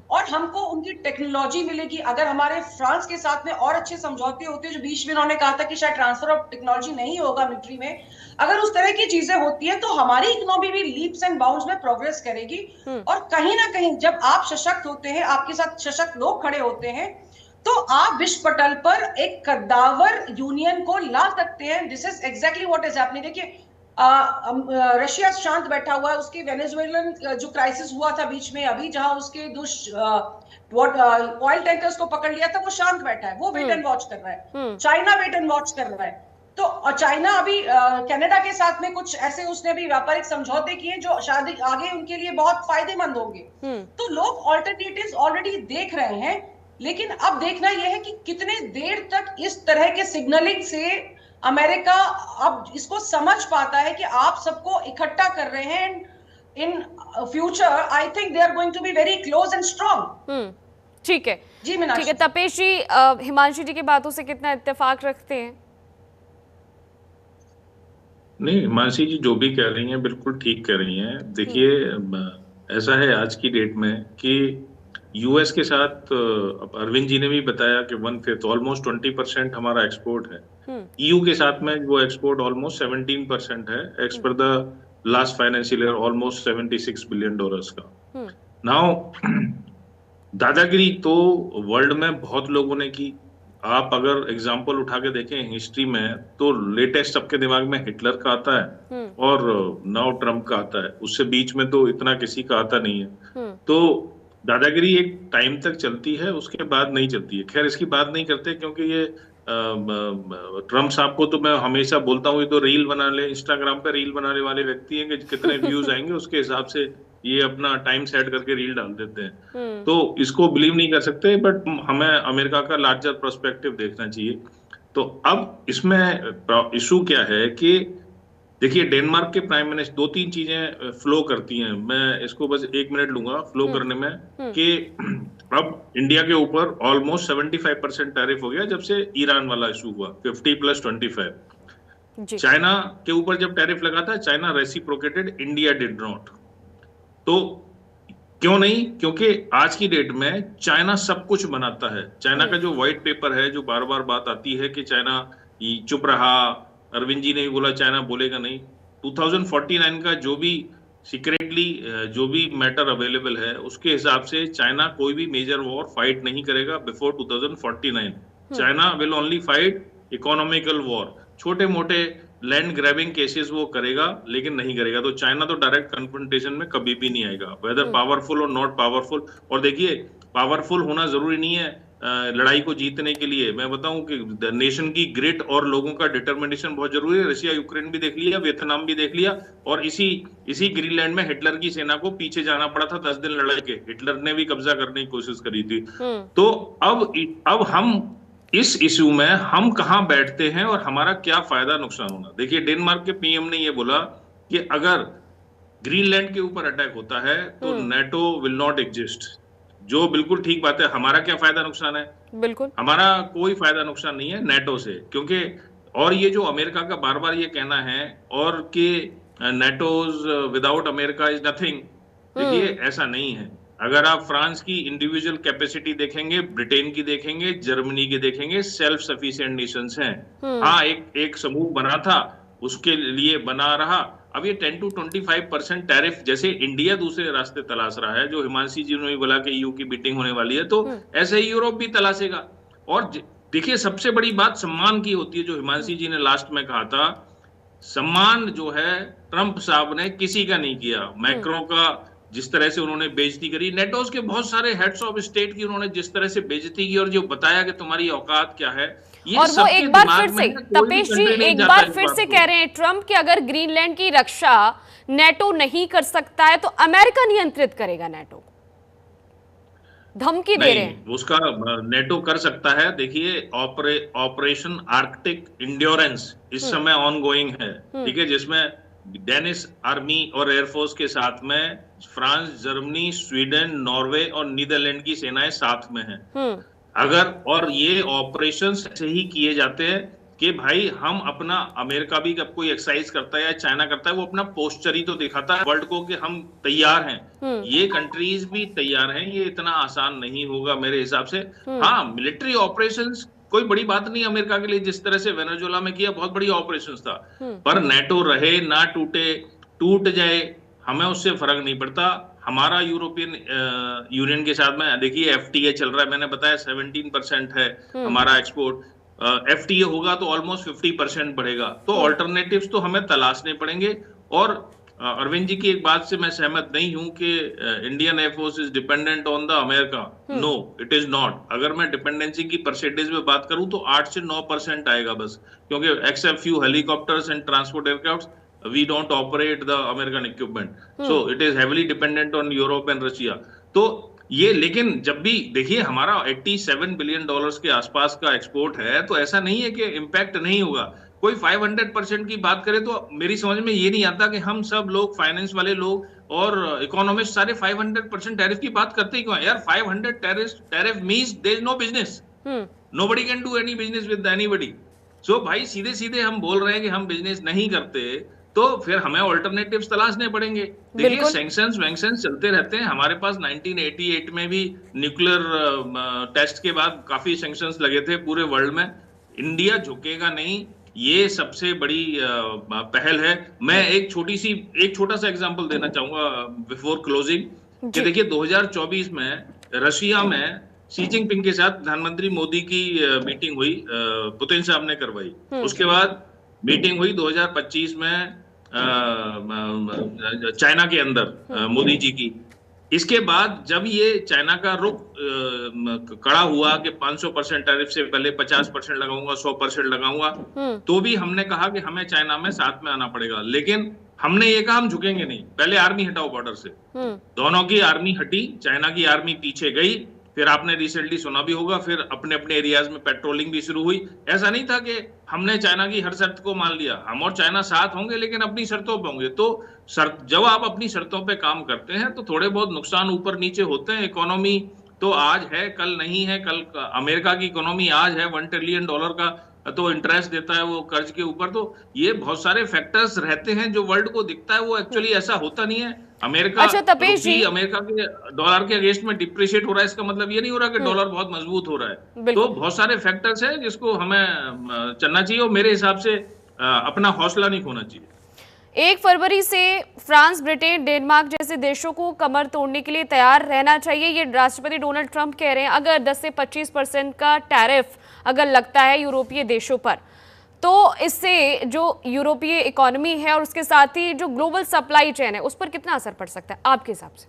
और हमको उनकी टेक्नोलॉजी मिलेगी। अगर हमारे फ्रांस के साथ में और अच्छे समझौते होते, जो बीच में उन्होंने कहा था कि शायद ट्रांसफर ऑफ टेक्नोलॉजी नहीं होगा मिलिट्री में, अगर उस तरह की चीजें होती है तो हमारी इकोनॉमी भी लीप्स एंड बाउंड्स में प्रोग्रेस करेगी। और कहीं ना कहीं जब आप सशक्त होते हैं, आपके साथ सशक्त लोग खड़े होते हैं, तो आप विश्व पटल पर एक कद्दावर यूनियन को ला सकते हैं। This is exactly what is happening. देखिए रशिया शांत बैठा हुआ है, उसके वेनेजुएलन जो क्राइसिस हुआ था बीच में अभी, जहां उसके ऑयल टैंकर्स को पकड़ लिया था, वो शांत बैठा है, वो वेट एंड वॉच कर रहा है। चाइना वेट एंड वॉच कर रहा है। तो चाइना अभी कनाडा के साथ में कुछ ऐसे उसने भी व्यापारिक समझौते किए जो शायद आगे उनके लिए बहुत फायदेमंद होंगे। तो लोग ऑल्टरनेटिव्स ऑलरेडी देख रहे हैं, लेकिन अब देखना यह है कि कितने देर तक इस तरह के सिग्नलिंग से अमेरिका अब इसको समझ पाता है कि आप सबको इकट्ठा कर रहे हैं। In future I think they are going to be very close and strong. ठीक है जी मीनाक्षी। ठीक है, तपेश जी, हिमांशु जी की बातों से कितना इत्तेफाक रखते हैं? नहीं, हिमांशी जी जो भी कह रही हैं बिल्कुल ठीक कह रही हैं। देखिए ऐसा है आज की डेट में कि यूएस के साथ अरविंद जी ने भी बताया कि 1/5 ऑलमोस्ट 20% हमारा एक्सपोर्ट है। ईयू के साथ में वो एक्सपोर्ट ऑलमोस्ट 17% है, एक्स पर the last financial year almost $76 billion का। नाउ दादागिरी तो वर्ल्ड में बहुत लोगों ने की। आप अगर एग्जाम्पल उठा के देखें हिस्ट्री में तो लेटेस्ट सबके दिमाग में हिटलर का आता है और नाउ ट्रम्प का आता है, उससे बीच में तो इतना किसी का आता नहीं है। तो दादागिरी एक टाइम तक चलती है, उसके बाद नहीं चलती है। खैर इसकी बात नहीं करते क्योंकि ये ट्रम्प साहब को तो मैं हमेशा बोलता हूँ, ये तो रील बनाने, इंस्टाग्राम पे रील बनाने वाले व्यक्ति हैं कि कितने व्यूज आएंगे उसके हिसाब से ये अपना टाइम सेट करके रील डाल देते हैं। तो इसको बिलीव नहीं कर सकते, बट हमें अमेरिका का लार्जर पर्सपेक्टिव देखना चाहिए। तो अब इसमें इशू क्या है कि देखिए डेनमार्क के प्राइम मिनिस्टर 2-3 चीजें फ्लो करती हैं, मैं इसको बस 1 मिनट लूंगा फ्लो करने में, कि अब इंडिया के ऊपर ऑलमोस्ट 75% टैरिफ हो गया जब से ईरान वाला इशू हुआ, 50 + 25। चाइना के ऊपर जब टैरिफ लगा था, China reciprocated, India did not. तो क्यों नहीं? क्योंकि आज की डेट में चाइना सब कुछ बनाता है। चाइना का जो व्हाइट पेपर है, जो बार बार बात आती है कि चाइना चुप रहा, अरविंद जी ने भी बोला चाइना बोलेगा नहीं। 2049 का जो भी सीक्रेटली जो भी मैटर अवेलेबल है उसके हिसाब से चाइना कोई भी मेजर वॉर फाइट नहीं करेगा before 2049। China will only fight economical war, छोटे मोटे लैंड ग्रैबिंग केसेस वो करेगा लेकिन नहीं करेगा। तो चाइना तो डायरेक्ट कन्फ्रंटेशन में कभी भी नहीं आएगा, वेदर पावरफुल और नॉट पावरफुल। और देखिए पावरफुल होना जरूरी नहीं है लड़ाई को जीतने के लिए। मैं बताऊं कि नेशन की ग्रिट और लोगों का डिटर्मिनेशन बहुत जरूरी है। रशिया यूक्रेन भी देख लिया, वियतनाम भी देख लिया, और इसी ग्रीनलैंड में हिटलर की सेना को पीछे जाना पड़ा था 10 दिन लड़ाई के। हिटलर ने भी कब्जा करने की कोशिश करी थी। तो अब हम इस इश्यू में हम कहां बैठते हैं और हमारा क्या फायदा नुकसान होना। देखिए डेनमार्क के पीएम ने ये बोला कि अगर ग्रीनलैंड के ऊपर अटैक होता है तो नेटो विल नॉट एग्जिस्ट, जो बिल्कुल ठीक बात है। हमारा क्या फायदा नुकसान है? बिल्कुल हमारा कोई फायदा नुकसान नहीं है नेटो से, क्योंकि और ये जो अमेरिका का बार बार ये कहना है और कि NATO's without America is nothing, देखिए ऐसा नहीं है। अगर आप फ्रांस की इंडिविजुअल कैपेसिटी देखेंगे, ब्रिटेन की देखेंगे, जर्मनी की देखेंगे, सेल्फ सफिशिएंट नेशंस हैं। हाँ एक समूह बना था, उसके लिए बना रहा। अब ये 10 to 25% टैरिफ, जैसे इंडिया दूसरे रास्ते तलाश रहा है, जो हिमांशी जी ने बोला कि ईयू की मीटिंग होने वाली है, तो ऐसे ही यूरोप भी तलाशेगा। और देखिए सबसे बड़ी बात सम्मान की होती है, जो हिमांशी जी ने लास्ट में कहा था, सम्मान जो है ट्रंप साहब ने किसी का नहीं किया। मैक्रो का जिस तरह से उन्होंने बेइज्जती करी, नेटोज के बहुत सारे हेड्स ऑफ स्टेट की उन्होंने जिस तरह से बेइज्जती की और जो बताया कि तुम्हारी औकात क्या है, और वो एक बार फिर से तपेश जी एक बार फिर से कह रहे हैं ट्रंप कि अगर ग्रीनलैंड की रक्षा नेटो नहीं कर सकता है तो अमेरिका नियंत्रित करेगा नेटो, धमकी दे रहे हैं। उसका नेटो कर सकता है। देखिए ऑपरेशन आर्कटिक इंड्योरेंस इस समय ऑनगोइंग है, ठीक है, जिसमें डेनिश आर्मी और एयरफोर्स के साथ में फ्रांस, जर्मनी, स्वीडन, नॉर्वे और नीदरलैंड की सेनाएं साथ में हैं। अगर और ये ऑपरेशंस ऐसे ही किए जाते हैं कि भाई हम अपना, अमेरिका भी जब कोई एक्सरसाइज करता है या चाइना करता है, वो अपना पोस्चर ही तो दिखाता है वर्ल्ड को कि हम तैयार हैं। ये कंट्रीज भी तैयार हैं, ये इतना आसान नहीं होगा मेरे हिसाब से। हाँ मिलिट्री ऑपरेशंस कोई बड़ी बात नहीं अमेरिका के लिए, जिस तरह से वेनेजुएला में किया बहुत बड़ी ऑपरेशंस था, पर नेटो रहे ना टूटे, टूट जाए, हमें उससे फर्क नहीं पड़ता। हमारा यूरोपियन यूनियन के साथ में देखिए एफटीए चल रहा है, मैंने बताया 17% है हमारा एक्सपोर्ट। एफटीए होगा तो ऑलमोस्ट 50% बढ़ेगा। तो ऑल्टरनेटिव्स तो हमें तलाशने पड़ेंगे। और अरविंद जी की एक बात से मैं सहमत नहीं हूं कि Indian air force is dependent on the America. No, it is not. अगर मैं डिपेंडेंसी की परसेंटेज में बात करूं तो 8 से 9% आएगा बस, क्योंकि except few helicopters and transport aircraft we don't operate the American equipment, so it is heavily dependent on Europe and Russia। तो ये, लेकिन जब भी देखिए हमारा $87 बिलियन के आसपास का एक्सपोर्ट है, तो ऐसा नहीं है कि इम्पैक्ट नहीं होगा। कोई 500% की बात करे तो मेरी समझ में ये नहीं आता कि हम सब लोग, फाइनेंस वाले लोग और इकोनॉमिस्ट सारे 500% टैरिफ की बात करते ही क्यों हैं यार? 500 tariff means there is no business, nobody can do any business with anybody. So भाई सीधे सीधे हम बोल रहे हैं कि हम बिजनेस नहीं करते, तो फिर हमें ऑल्टरनेटिव्स तलाशने पड़ेंगे। देखिए सैंक्शंस वैंक्शंस चलते रहते हैं। हमारे पास 1988 में भी न्यूक्लियर टेस्ट के बाद काफी सैंक्शंस लगे थे पूरे वर्ल्ड में। इंडिया झुकेगा नहीं, ये सबसे बड़ी पहल है। मैं एक छोटा सा एग्जांपल देना चाहूंगा बिफोर क्लोजिंग, कि देखिए 2024 में रशिया में शी जिनपिंग के साथ प्रधानमंत्री मोदी की मीटिंग हुई, पुतिन साहब ने करवाई। उसके बाद मीटिंग हुई 2025 में चाइना के अंदर मोदी जी की। इसके बाद जब ये चाइना का रुख कड़ा हुआ कि 500% टैरिफ से पहले 50% लगाऊंगा, 100% लगाऊंगा, तो भी हमने कहा कि हमें चाइना में साथ में आना पड़ेगा। लेकिन हमने ये कहा हम झुकेंगे नहीं, पहले आर्मी हटाओ बॉर्डर से। दोनों की आर्मी हटी, चाइना की आर्मी पीछे गई। फिर आपने रिसेंटली सुना भी होगा, फिर अपने अपने एरियाज में पेट्रोलिंग भी शुरू हुई। ऐसा नहीं था कि हमने चाइना की हर शर्त को मान लिया। हम और चाइना साथ होंगे, लेकिन अपनी शर्तों पे होंगे। तो जब आप अपनी शर्तों पे काम करते हैं तो थोड़े बहुत नुकसान ऊपर नीचे होते हैं। इकोनॉमी तो आज है, कल नहीं है। कल अमेरिका की इकोनॉमी आज है $1 ट्रिलियन का, तो इंटरेस्ट देता है वो कर्ज के ऊपर। तो ये बहुत सारे फैक्टर्स रहते हैं जो वर्ल्ड को दिखता है, वो एक्चुअली ऐसा होता नहीं है। अमेरिका अमेरिका के डॉलर के अगेंस्ट में डिप्रिशिएट हो रहा है, इसका मतलब ये नहीं हो रहा कि डॉलर बहुत मजबूत हो रहा है। तो बहुत सारे फैक्टर्स हैं जिसको हमें चलना चाहिए, और मेरे हिसाब से अपना हौसला नहीं खोना चाहिए। 1 फरवरी से फ्रांस, ब्रिटेन, डेनमार्क जैसे देशों को कमर तोड़ने के लिए तैयार रहना चाहिए, ये राष्ट्रपति डोनाल्ड ट्रंप कह रहे हैं। अगर 10 से 25% का टैरिफ अगर लगता है यूरोपीय देशों पर, तो इससे जो यूरोपीय इकोनॉमी है और उसके साथ ही जो ग्लोबल सप्लाई चेन है उस पर कितना असर पड़ सकता है आपके हिसाब से?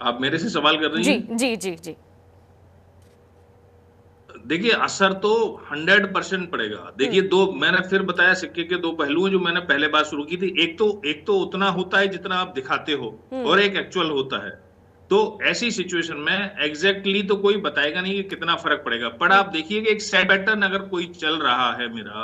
आप मेरे से सवाल कर रही हैं? जी जी जी। देखिए असर तो 100% पड़ेगा। देखिए मैंने फिर बताया, सिक्के के 2 पहलू हैं जो मैंने पहले बात शुरू की थी। एक तो उतना होता है जितना आप दिखाते हो, और एक एक्चुअल होता है। तो ऐसी सिचुएशन में एग्जैक्टली तो कोई बताएगा नहीं कि कितना फर्क पड़ेगा। पर आप देखिए कि एक सेट पैटर्न अगर कोई चल रहा है मेरा,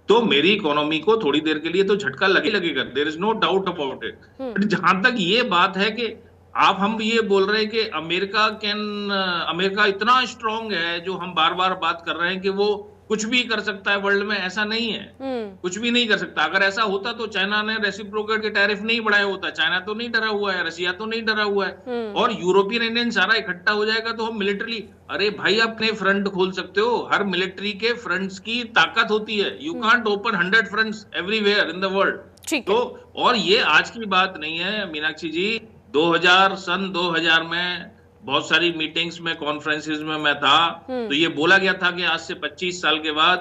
तो मेरी इकोनॉमी को थोड़ी देर के लिए तो झटका लगेगा, there is no doubt about it. But जहां तक ये बात है कि हम ये बोल रहे हैं कि अमेरिका इतना स्ट्रांग है, जो हम बार बार बात कर रहे हैं कि वो कुछ भी कर सकता है वर्ल्ड में, ऐसा नहीं है। कुछ भी नहीं कर सकता। अगर ऐसा होता तो चाइना ने रेसिप्रोकेट के टैरिफ नहीं बढ़ाया होता। चाइना तो नहीं डरा हुआ है, रशिया तो नहीं डरा हुआ है, और यूरोपियन यूनियन सारा इकट्ठा हो जाएगा तो हम मिलिट्री, अरे भाई अपने फ्रंट खोल सकते हो। हर मिलिट्री के फ्रंट्स की ताकत होती है। You can't open 100 fronts everywhere in the world. तो और ये आज की बात नहीं है मीनाक्षी जी। 2000 में बहुत सारी मीटिंग्स में, कॉन्फ्रेंसेस में मैं था, तो ये बोला गया था कि आज से 25 साल के बाद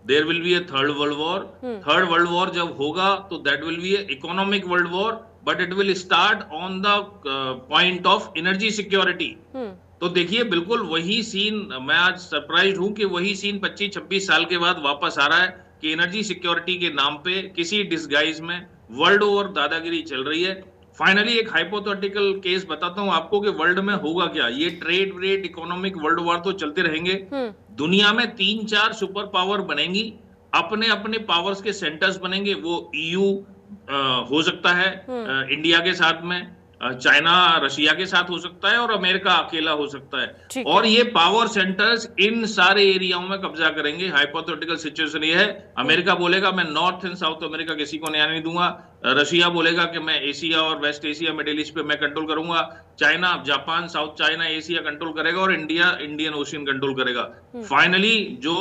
there will be a third world war. Third world war जब होगा तो that will be a economic world war, but it will start on the point of energy security. तो देखिए बिल्कुल वही सीन, मैं आज सरप्राइज्ड हूं कि वही सीन 25-26 साल के बाद वापस आ रहा है, कि एनर्जी सिक्योरिटी के नाम पे किसी डिस्गाइज में वर्ल्ड ओवर दादागिरी चल रही है। फाइनली एक हाइपोथेटिकल केस बताता हूं आपको कि वर्ल्ड में होगा क्या। ये ट्रेड इकोनॉमिक वर्ल्ड वॉर तो चलते रहेंगे। दुनिया में 3-4 सुपर पावर बनेंगी, अपने अपने पावर्स के सेंटर्स बनेंगे। वो EU हो सकता है इंडिया के साथ में, चाइना रशिया के साथ हो सकता है, और अमेरिका अकेला हो सकता है। और ये पावर सेंटर्स इन सारे एरियाओं में कब्जा करेंगे। हाइपोथेटिकल सिचुएशन ये है, अमेरिका बोलेगा मैं नॉर्थ एंड साउथ अमेरिका किसी को नहीं दूंगा, रशिया बोलेगा कि मैं एशिया और वेस्ट एशिया, मिडिल ईस्ट पे मैं कंट्रोल करूंगा, China, Japan, south China, Asia control करेगा, और इंडिया इंडियन ओशियन कंट्रोल करेगा। फाइनली जो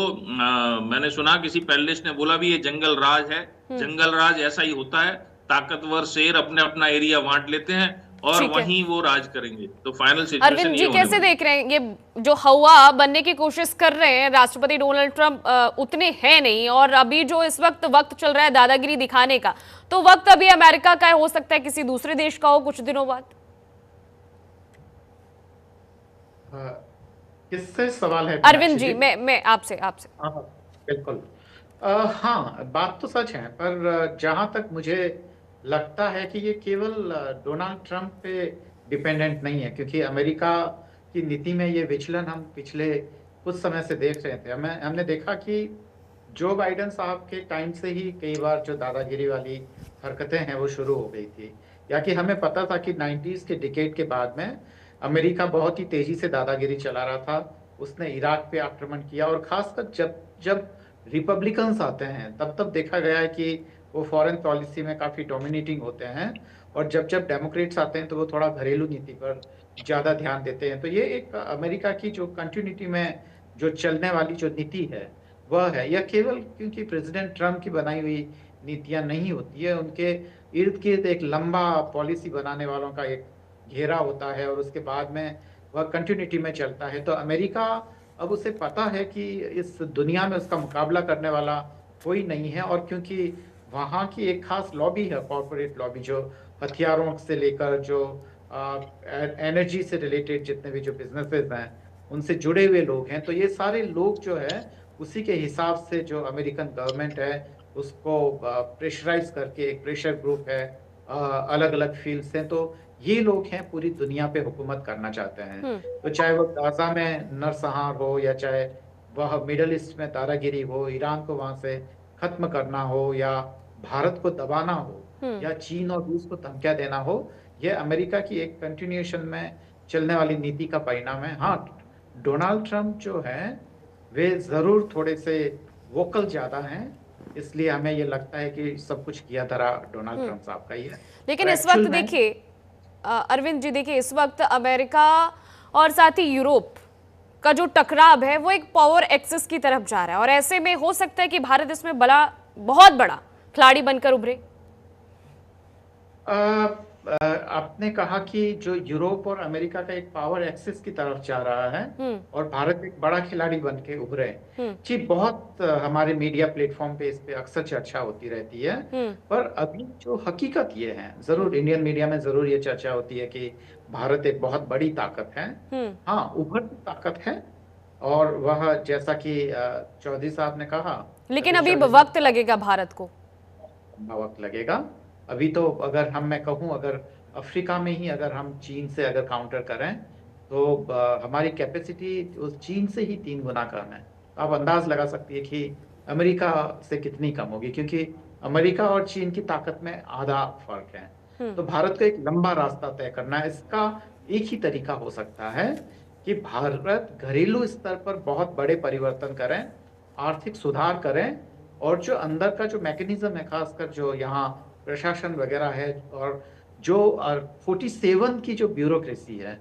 मैंने सुना किसी पैनलिस्ट ने बोला भी, ये जंगल राज है। जंगल राज ऐसा ही होता है, ताकतवर शेर अपने अपना एरिया बांट लेते हैं और ठीक है। वहीं वो राज करेंगे। तो फाइनल सिचुएशन अरविंद ये जी होने कैसे वाली है। देख रहे हैं ये जो हवा बनने की कोशिश कर रहे हैं राष्ट्रपति डोनाल्ड ट्रंप, उतने हैं नहीं, और अभी जो इस वक्त चल रहा है दादागिरी दिखाने का, तो वक्त अभी अमेरिका का हो सकता है किसी दूसरे देश का हो कुछ दिनों बाद। किससे सवाल है अरविंद मीनाक्षी जी, जी? मैं आपसे आपसे हाँ, बिल्कुल। हाँ, बात तो सच है, पर जहां तक मुझे लगता है कि ये केवल डोनाल्ड ट्रंप पे डिपेंडेंट नहीं है, क्योंकि अमेरिका की नीति में ये विचलन हम पिछले कुछ समय से देख रहे थे। हमने देखा कि जो बाइडेन साहब के टाइम से ही कई बार जो दादागिरी वाली हरकतें हैं वो शुरू हो गई थी, या कि हमें पता था कि 90s के डिकेड के बाद में अमेरिका बहुत ही तेजी से दादागिरी चला रहा था। उसने इराक पे आक्रमण किया, और खासकर जब जब रिपब्लिकन्स आते हैं तब तब देखा गया है कि वो फॉरेन पॉलिसी में काफी डोमिनेटिंग होते हैं, और जब जब डेमोक्रेट्स आते हैं तो वो थोड़ा घरेलू नीति पर ज्यादा ध्यान देते हैं। तो ये एक अमेरिका की जो कंटिन्यूटी में जो चलने वाली जो नीति है वह है। यह केवल क्योंकि प्रेसिडेंट ट्रम्प की बनाई हुई नीतियां नहीं होती है, उनके इर्द गिर्द एक लंबा पॉलिसी बनाने वालों का एक घेरा होता है, और उसके बाद में वह कंटिन्यूटी में चलता है। तो अमेरिका अब उसे पता है कि इस दुनिया में उसका मुकाबला करने वाला कोई नहीं है, और क्योंकि वहाँ की एक खास लॉबी है, कॉर्पोरेट लॉबी, जो हथियारों से लेकर जो एनर्जी से रिलेटेड जितने भी जो बिजनेसेस हैं उनसे जुड़े हुए लोग हैं, तो ये सारे लोग जो है उसी के हिसाब से जो अमेरिकन गवर्नमेंट है उसको प्रेशराइज करके एक प्रेशर ग्रुप है अलग अलग फील्ड से, तो ये लोग हैं पूरी दुनिया पे हुकूमत करना चाहते हैं। तो चाहे वो गाजा में नरसंहार हो, या चाहे वह मिडल ईस्ट में दादागिरी हो, ईरान को वहां से खत्म करना हो, या भारत को दबाना हो, या चीन और रूस को धमकियां देना हो, यह अमेरिका की एक कंटिन्यूएशन में चलने वाली नीति का परिणाम है। हाँ, डोनाल्ड ट्रंप जो है वे जरूर थोड़े से वोकल ज्यादा हैं, इसलिए हमें ये लगता है कि सब कुछ किया धरा डोनाल्ड ट्रंप साहब का ही है। लेकिन और इस वक्त actual में- देखिए अरविंद जी, देखिए इस वक्त अमेरिका और साथ ही यूरोप का जो टकराव है वो एक पावर एक्सेस की तरफ जा रहा है, और ऐसे में हो सकता है कि भारत इसमें बहुत बड़ा खिलाड़ी बनकर उभरे। आपने कहा कि जो यूरोप और अमेरिका का एक पावर एक्सेस की तरफ जा रहा है और भारत एक बड़ा खिलाड़ी बन के उभरे, जी बहुत हमारे मीडिया प्लेटफॉर्म पे इस पे अक्सर चर्चा होती रहती है, पर अभी जो हकीकत ये है, जरूर इंडियन मीडिया में जरूर ये चर्चा होती है कि भारत एक बहुत बड़ी ताकत है। हाँ, उभरती ताकत है, और वह जैसा कि चौधरी साहब ने कहा, लेकिन अभी वक्त लगेगा भारत को, वक्त लगेगा। अभी तो अगर मैं कहूँ, अगर अफ्रीका में ही अगर हम चीन से अगर काउंटर करें तो हमारी कैपेसिटी उस चीन से ही 3 गुना कम है। आप अंदाज लगा सकती है कि अमेरिका से कितनी कम होगी, क्योंकि अमेरिका और चीन की ताकत में आधा फर्क है। तो भारत को एक लंबा रास्ता तय करना है। इसका एक ही तरीका हो सकता है कि भारत घरेलू स्तर पर बहुत बड़े परिवर्तन करें, आर्थिक सुधार करें, और जो अंदर का जो मैकेनिज्म है, खासकर जो यहाँ प्रशासन वगैरह है, और जो 47 की जो ब्यूरोक्रेसी है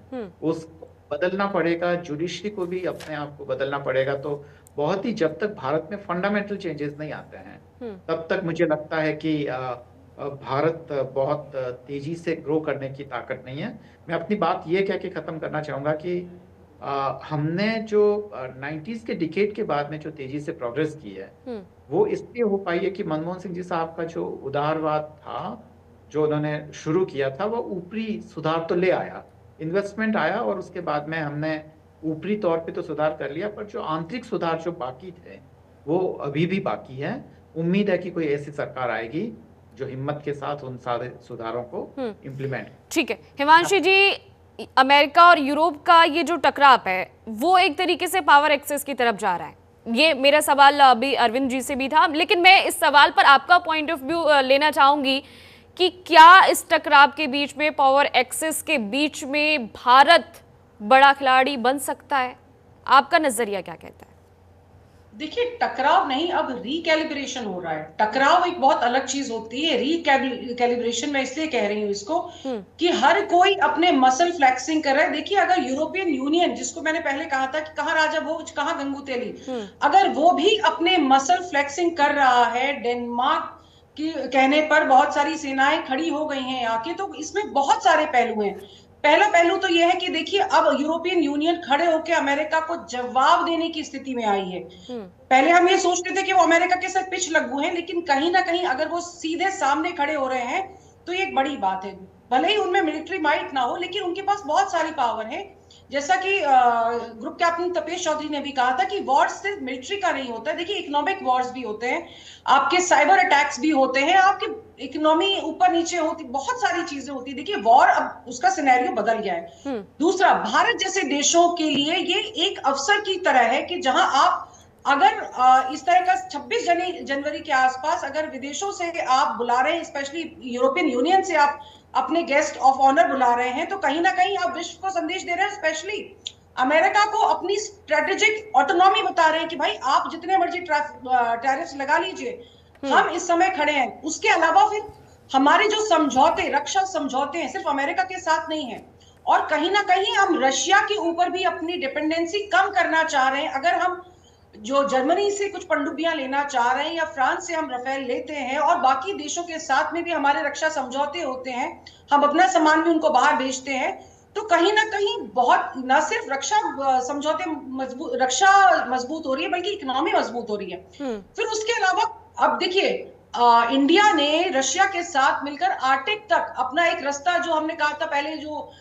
उसको बदलना पड़ेगा, जुडिशरी को भी अपने आप को बदलना पड़ेगा। तो बहुत ही, जब तक भारत में फंडामेंटल चेंजेस नहीं आते हैं तब तक मुझे लगता है कि भारत बहुत तेजी से ग्रो करने की ताकत नहीं है। मैं अपनी बात ये कह के खत्म करना चाहूंगा कि हमने जो 90s के डिकेड के बाद में जो तेजी से प्रोग्रेस की है वो इसलिए हो पाई है कि मनमोहन सिंह जी साहब का जो उदारवाद था, जो उन्होंने शुरू किया था, वो ऊपरी सुधार तो ले आया, इन्वेस्टमेंट आया, और उसके बाद में हमने ऊपरी तौर पे तो सुधार कर लिया, पर जो आंतरिक सुधार जो बाकी थे वो अभी भी बाकी है। उम्मीद है कि कोई ऐसी सरकार आएगी जो हिम्मत के साथ उन सारे सुधारों को इम्प्लीमेंट। ठीक है हिमांशी जी, अमेरिका और यूरोप का ये जो टकराव है वो एक तरीके से पावर एक्सेस की तरफ जा रहा है। ये मेरा सवाल अभी अरविंद जी से भी था, लेकिन मैं इस सवाल पर आपका पॉइंट ऑफ व्यू लेना चाहूंगी कि क्या इस टकराव के बीच में, पावर एक्सेस के बीच में भारत बड़ा खिलाड़ी बन सकता है? आपका नजरिया क्या कहता है? देखिए, टकराव नहीं, अब रिकैलिब्रेशन हो रहा है। टकराव एक बहुत अलग चीज होती है, रिकैलिब्रेशन मैं इसलिए कह रही हूँ इसको कि हर कोई अपने मसल फ्लेक्सिंग कर रहा है। देखिए, अगर यूरोपियन यूनियन, जिसको मैंने पहले कहा था कि कहाँ राजा भोज कहाँ गंगू तेली, अगर वो भी अपने मसल फ्लेक्सिंग कर रहा है, डेनमार्क कि कहने पर बहुत सारी सेनाएं खड़ी हो गई हैं आके, तो इसमें बहुत सारे पहलू हैं। पहला पहलू तो यह है कि देखिए अब यूरोपियन यूनियन खड़े होकर अमेरिका को जवाब देने की स्थिति में आई है। पहले हम ये सोचते थे कि वो अमेरिका के साथ पिछ लगू हैं, लेकिन कहीं ना कहीं अगर वो सीधे सामने खड़े हो रहे हैं तो ये एक बड़ी बात है। भले ही उनमें मिलिट्री माइट ना हो, लेकिन उनके पास बहुत सारी पावर है। जैसा कि ग्रुप कैप्टन तपेश चौधरी ने भी कहा था कि वॉर्स सिर्फ मिलिट्री का नहीं होता है। देखिए इकोनॉमिक वॉर्स भी होते हैं, आपके साइबर अटैक्स भी होते हैं, आपकी इकोनॉमी ऊपर नीचे होती, बहुत सारी चीजें होती है। देखिए वॉर अब उसका सिनेरियो बदल गया है। दूसरा, भारत जैसे देशों के लिए ये एक अवसर की तरह है कि जहां आप अगर इस तरह का 26 जनवरी के आसपास अगर विदेशों से आप बुला रहे हैं, स्पेशली यूरोपियन यूनियन से आप अपने गेस्ट ऑफ ऑनर बुला रहे हैं, तो कहीं ना कहीं आप विश्व को संदेश दे रहे हैं, स्पेशली अमेरिका को अपनी स्ट्रेटेजिक ऑटोनॉमी बता रहे हैं कि भाई आप जितने मर्जी टैरिफ्स लगा लीजिए, हम इस समय खड़े हैं। उसके अलावा फिर हमारे जो समझौते, रक्षा समझौते हैं, सिर्फ अमेरिका के साथ नहीं है, और कहीं ना कहीं हम रशिया के ऊपर भी अपनी डिपेंडेंसी कम करना चाह रहे हैं। अगर हम जो जर्मनी से कुछ पनडुब्बियां लेना चाह रहे हैं या फ्रांस से हम रफेल लेते हैं और बाकी देशों के साथ में भी हमारे रक्षा समझौते होते हैं, हम अपना सामान भी उनको बाहर भेजते हैं, तो कहीं ना कहीं बहुत न सिर्फ रक्षा समझौते रक्षा मजबूत हो रही है, बल्कि इकोनॉमी मजबूत हो रही है। फिर उसके अलावा अब देखिए इंडिया ने रशिया के साथ मिलकर आर्टिक तक अपना एक रास्ता, जो हमने कहा था पहले, जो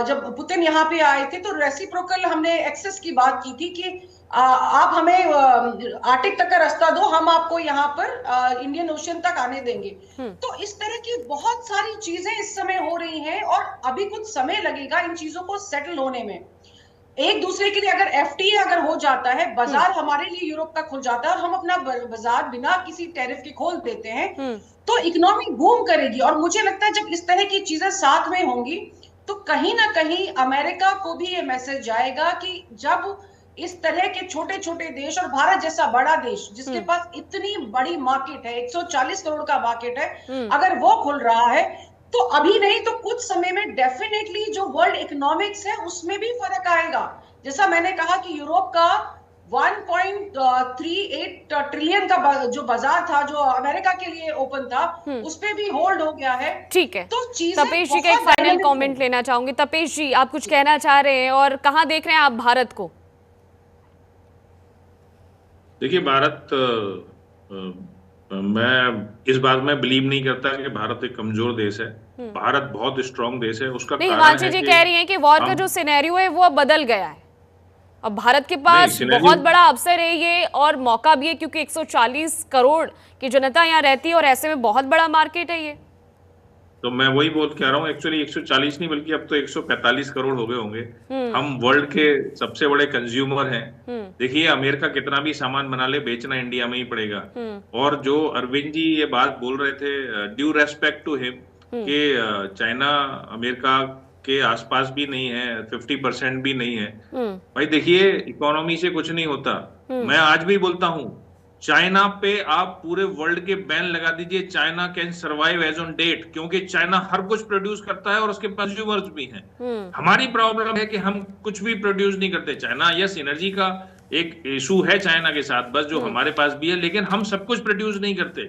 जब पुतिन यहाँ पे आए थे तो रेसिप्रोकल हमने एक्सेस की बात की थी कि आप हमें आर्टिक तक का रास्ता दो, हम आपको यहाँ पर इंडियन ओशन तक आने देंगे। तो इस तरह की बहुत सारी चीजें इस समय हो रही हैं और अभी कुछ समय लगेगा इन चीजों को सेटल होने में। एक दूसरे के लिए अगर एफटीए अगर हो जाता है, बाजार हमारे लिए यूरोप का खुल जाता है और हम अपना बाजार बिना किसी टैरिफ के खोल देते हैं, तो इकोनॉमी बूम करेगी। और मुझे लगता है जब इस तरह की चीजें साथ में होंगी तो कहीं ना कहीं अमेरिका को भी ये मैसेज जाएगा कि जब इस तरह के छोटे छोटे देश और भारत जैसा बड़ा देश जिसके पास इतनी बड़ी मार्केट है, 140 करोड़ का मार्केट है, अगर वो खुल रहा है तो अभी नहीं तो कुछ समय में डेफिनेटली जो वर्ल्ड इकोनॉमिक्स है उसमें भी फर्क आएगा। जैसा मैंने कहा कि यूरोप का 1.38 ट्रिलियन का जो बाजार था, जो अमेरिका के लिए ओपन था, उस पे भी होल्ड हो गया है। ठीक है, तो चीजें तपेश जी का एक फाइनल कमेंट लेना चाहूंगी। तपेश जी, आप कुछ कहना चाह रहे हैं और कहां देख रहे हैं आप भारत को? देखिए भारत, मैं इस बात में बिलीव नहीं करता कि भारत एक कमजोर देश है। भारत बहुत स्ट्रांग देश है। उसका नहीं, कारण हिमांशु है जी कि कह रही हैं कि वॉर का जो सिनेरियो है वो अब बदल गया है, अब भारत के पास बहुत बड़ा अवसर है ये और मौका भी है, क्योंकि 140 करोड़ की जनता यहाँ रहती है और ऐसे में बहुत बड़ा मार्केट है ये। तो मैं वही कह रहा हूँ, एक्चुअली 140 नहीं बल्कि अब तो 145 करोड़ हो गए होंगे। हम वर्ल्ड के सबसे बड़े कंज्यूमर हैं। देखिए अमेरिका कितना भी सामान बना ले, बेचना इंडिया में ही पड़ेगा। और जो अरविंद जी ये बात बोल रहे थे, ड्यू रेस्पेक्ट टू हिम, कि चाइना अमेरिका के आसपास भी नहीं है, 50% भी नहीं है। भाई देखिए इकोनॉमी से कुछ नहीं होता। मैं आज भी बोलता हूँ, चाइना पे आप पूरे वर्ल्ड के बैन लगा दीजिए, China can survive as on date, क्योंकि चाइना हर कुछ प्रोड्यूस करता है और उसके कंज्यूमर्स भी हैं। हमारी प्रॉब्लम है कि हम कुछ भी प्रोड्यूस नहीं करते। चाइना, यस, एनर्जी का एक इशू है चाइना के साथ, बस जो हमारे पास भी है, लेकिन हम सब कुछ प्रोड्यूस नहीं करते।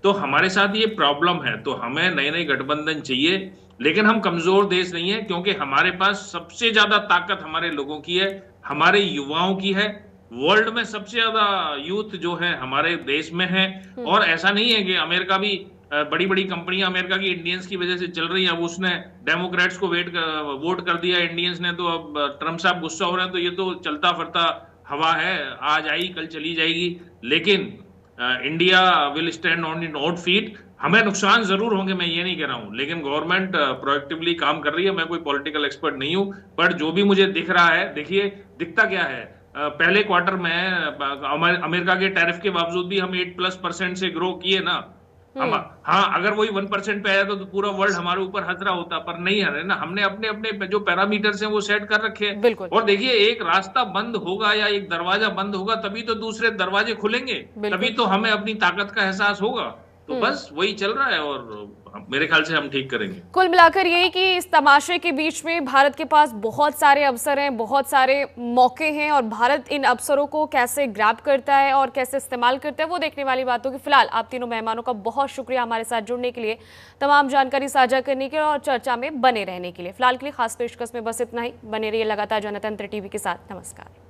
तो हमारे साथ ये प्रॉब्लम है। तो हमें नए नए गठबंधन चाहिए, लेकिन हम कमजोर देश नहीं है, क्योंकि हमारे पास सबसे ज्यादा ताकत हमारे लोगों की है, हमारे युवाओं की है। वर्ल्ड में सबसे ज्यादा यूथ जो है हमारे देश में है। और ऐसा नहीं है कि अमेरिका भी, बड़ी बड़ी कंपनियां अमेरिका की इंडियंस की वजह से चल रही हैं। अब उसने डेमोक्रेट्स को वोट कर दिया इंडियंस ने, तो अब ट्रम्प साहब गुस्सा हो रहे हैं। तो ये तो चलता फिरता हवा है, आज आई कल चली जाएगी। लेकिन India will stand on in own feet. हमें नुकसान जरूर होंगे, मैं ये नहीं कह रहा हूं, लेकिन गवर्नमेंट प्रोएक्टिवली काम कर रही है। मैं कोई पॉलिटिकल एक्सपर्ट नहीं हूं, पर जो भी मुझे दिख रहा है, देखिए दिखता क्या है, पहले क्वार्टर में अमेरिका के टैरिफ के बावजूद भी हम 8+% से ग्रो किए ना। हाँ, अगर वही 1% पे आया तो पूरा वर्ल्ड हमारे ऊपर हंस रहा होता, पर नहीं है ना। हमने अपने अपने जो पैरामीटर्स हैं वो सेट कर रखे हैं। और देखिए एक रास्ता बंद होगा या एक दरवाजा बंद होगा, तभी तो दूसरे दरवाजे खुलेंगे, तभी तो हमें अपनी ताकत का एहसास होगा। तो बस वही चल रहा है और मेरे ख्याल से हम ठीक करेंगे। कुल मिलाकर यही कि इस तमाशे के बीच में भारत के पास बहुत सारे अवसर हैं, बहुत सारे मौके हैं और भारत इन अवसरों को कैसे ग्रैब करता है और कैसे इस्तेमाल करता है वो देखने वाली बात होगी। फिलहाल आप तीनों मेहमानों का बहुत शुक्रिया हमारे साथ जुड़ने के लिए, तमाम जानकारी साझा करने के लिए और चर्चा में बने रहने के लिए। फिलहाल के लिए खास पेशकश में बस इतना ही। बने रहिए लगातार जनतंत्र टीवी के साथ। नमस्कार।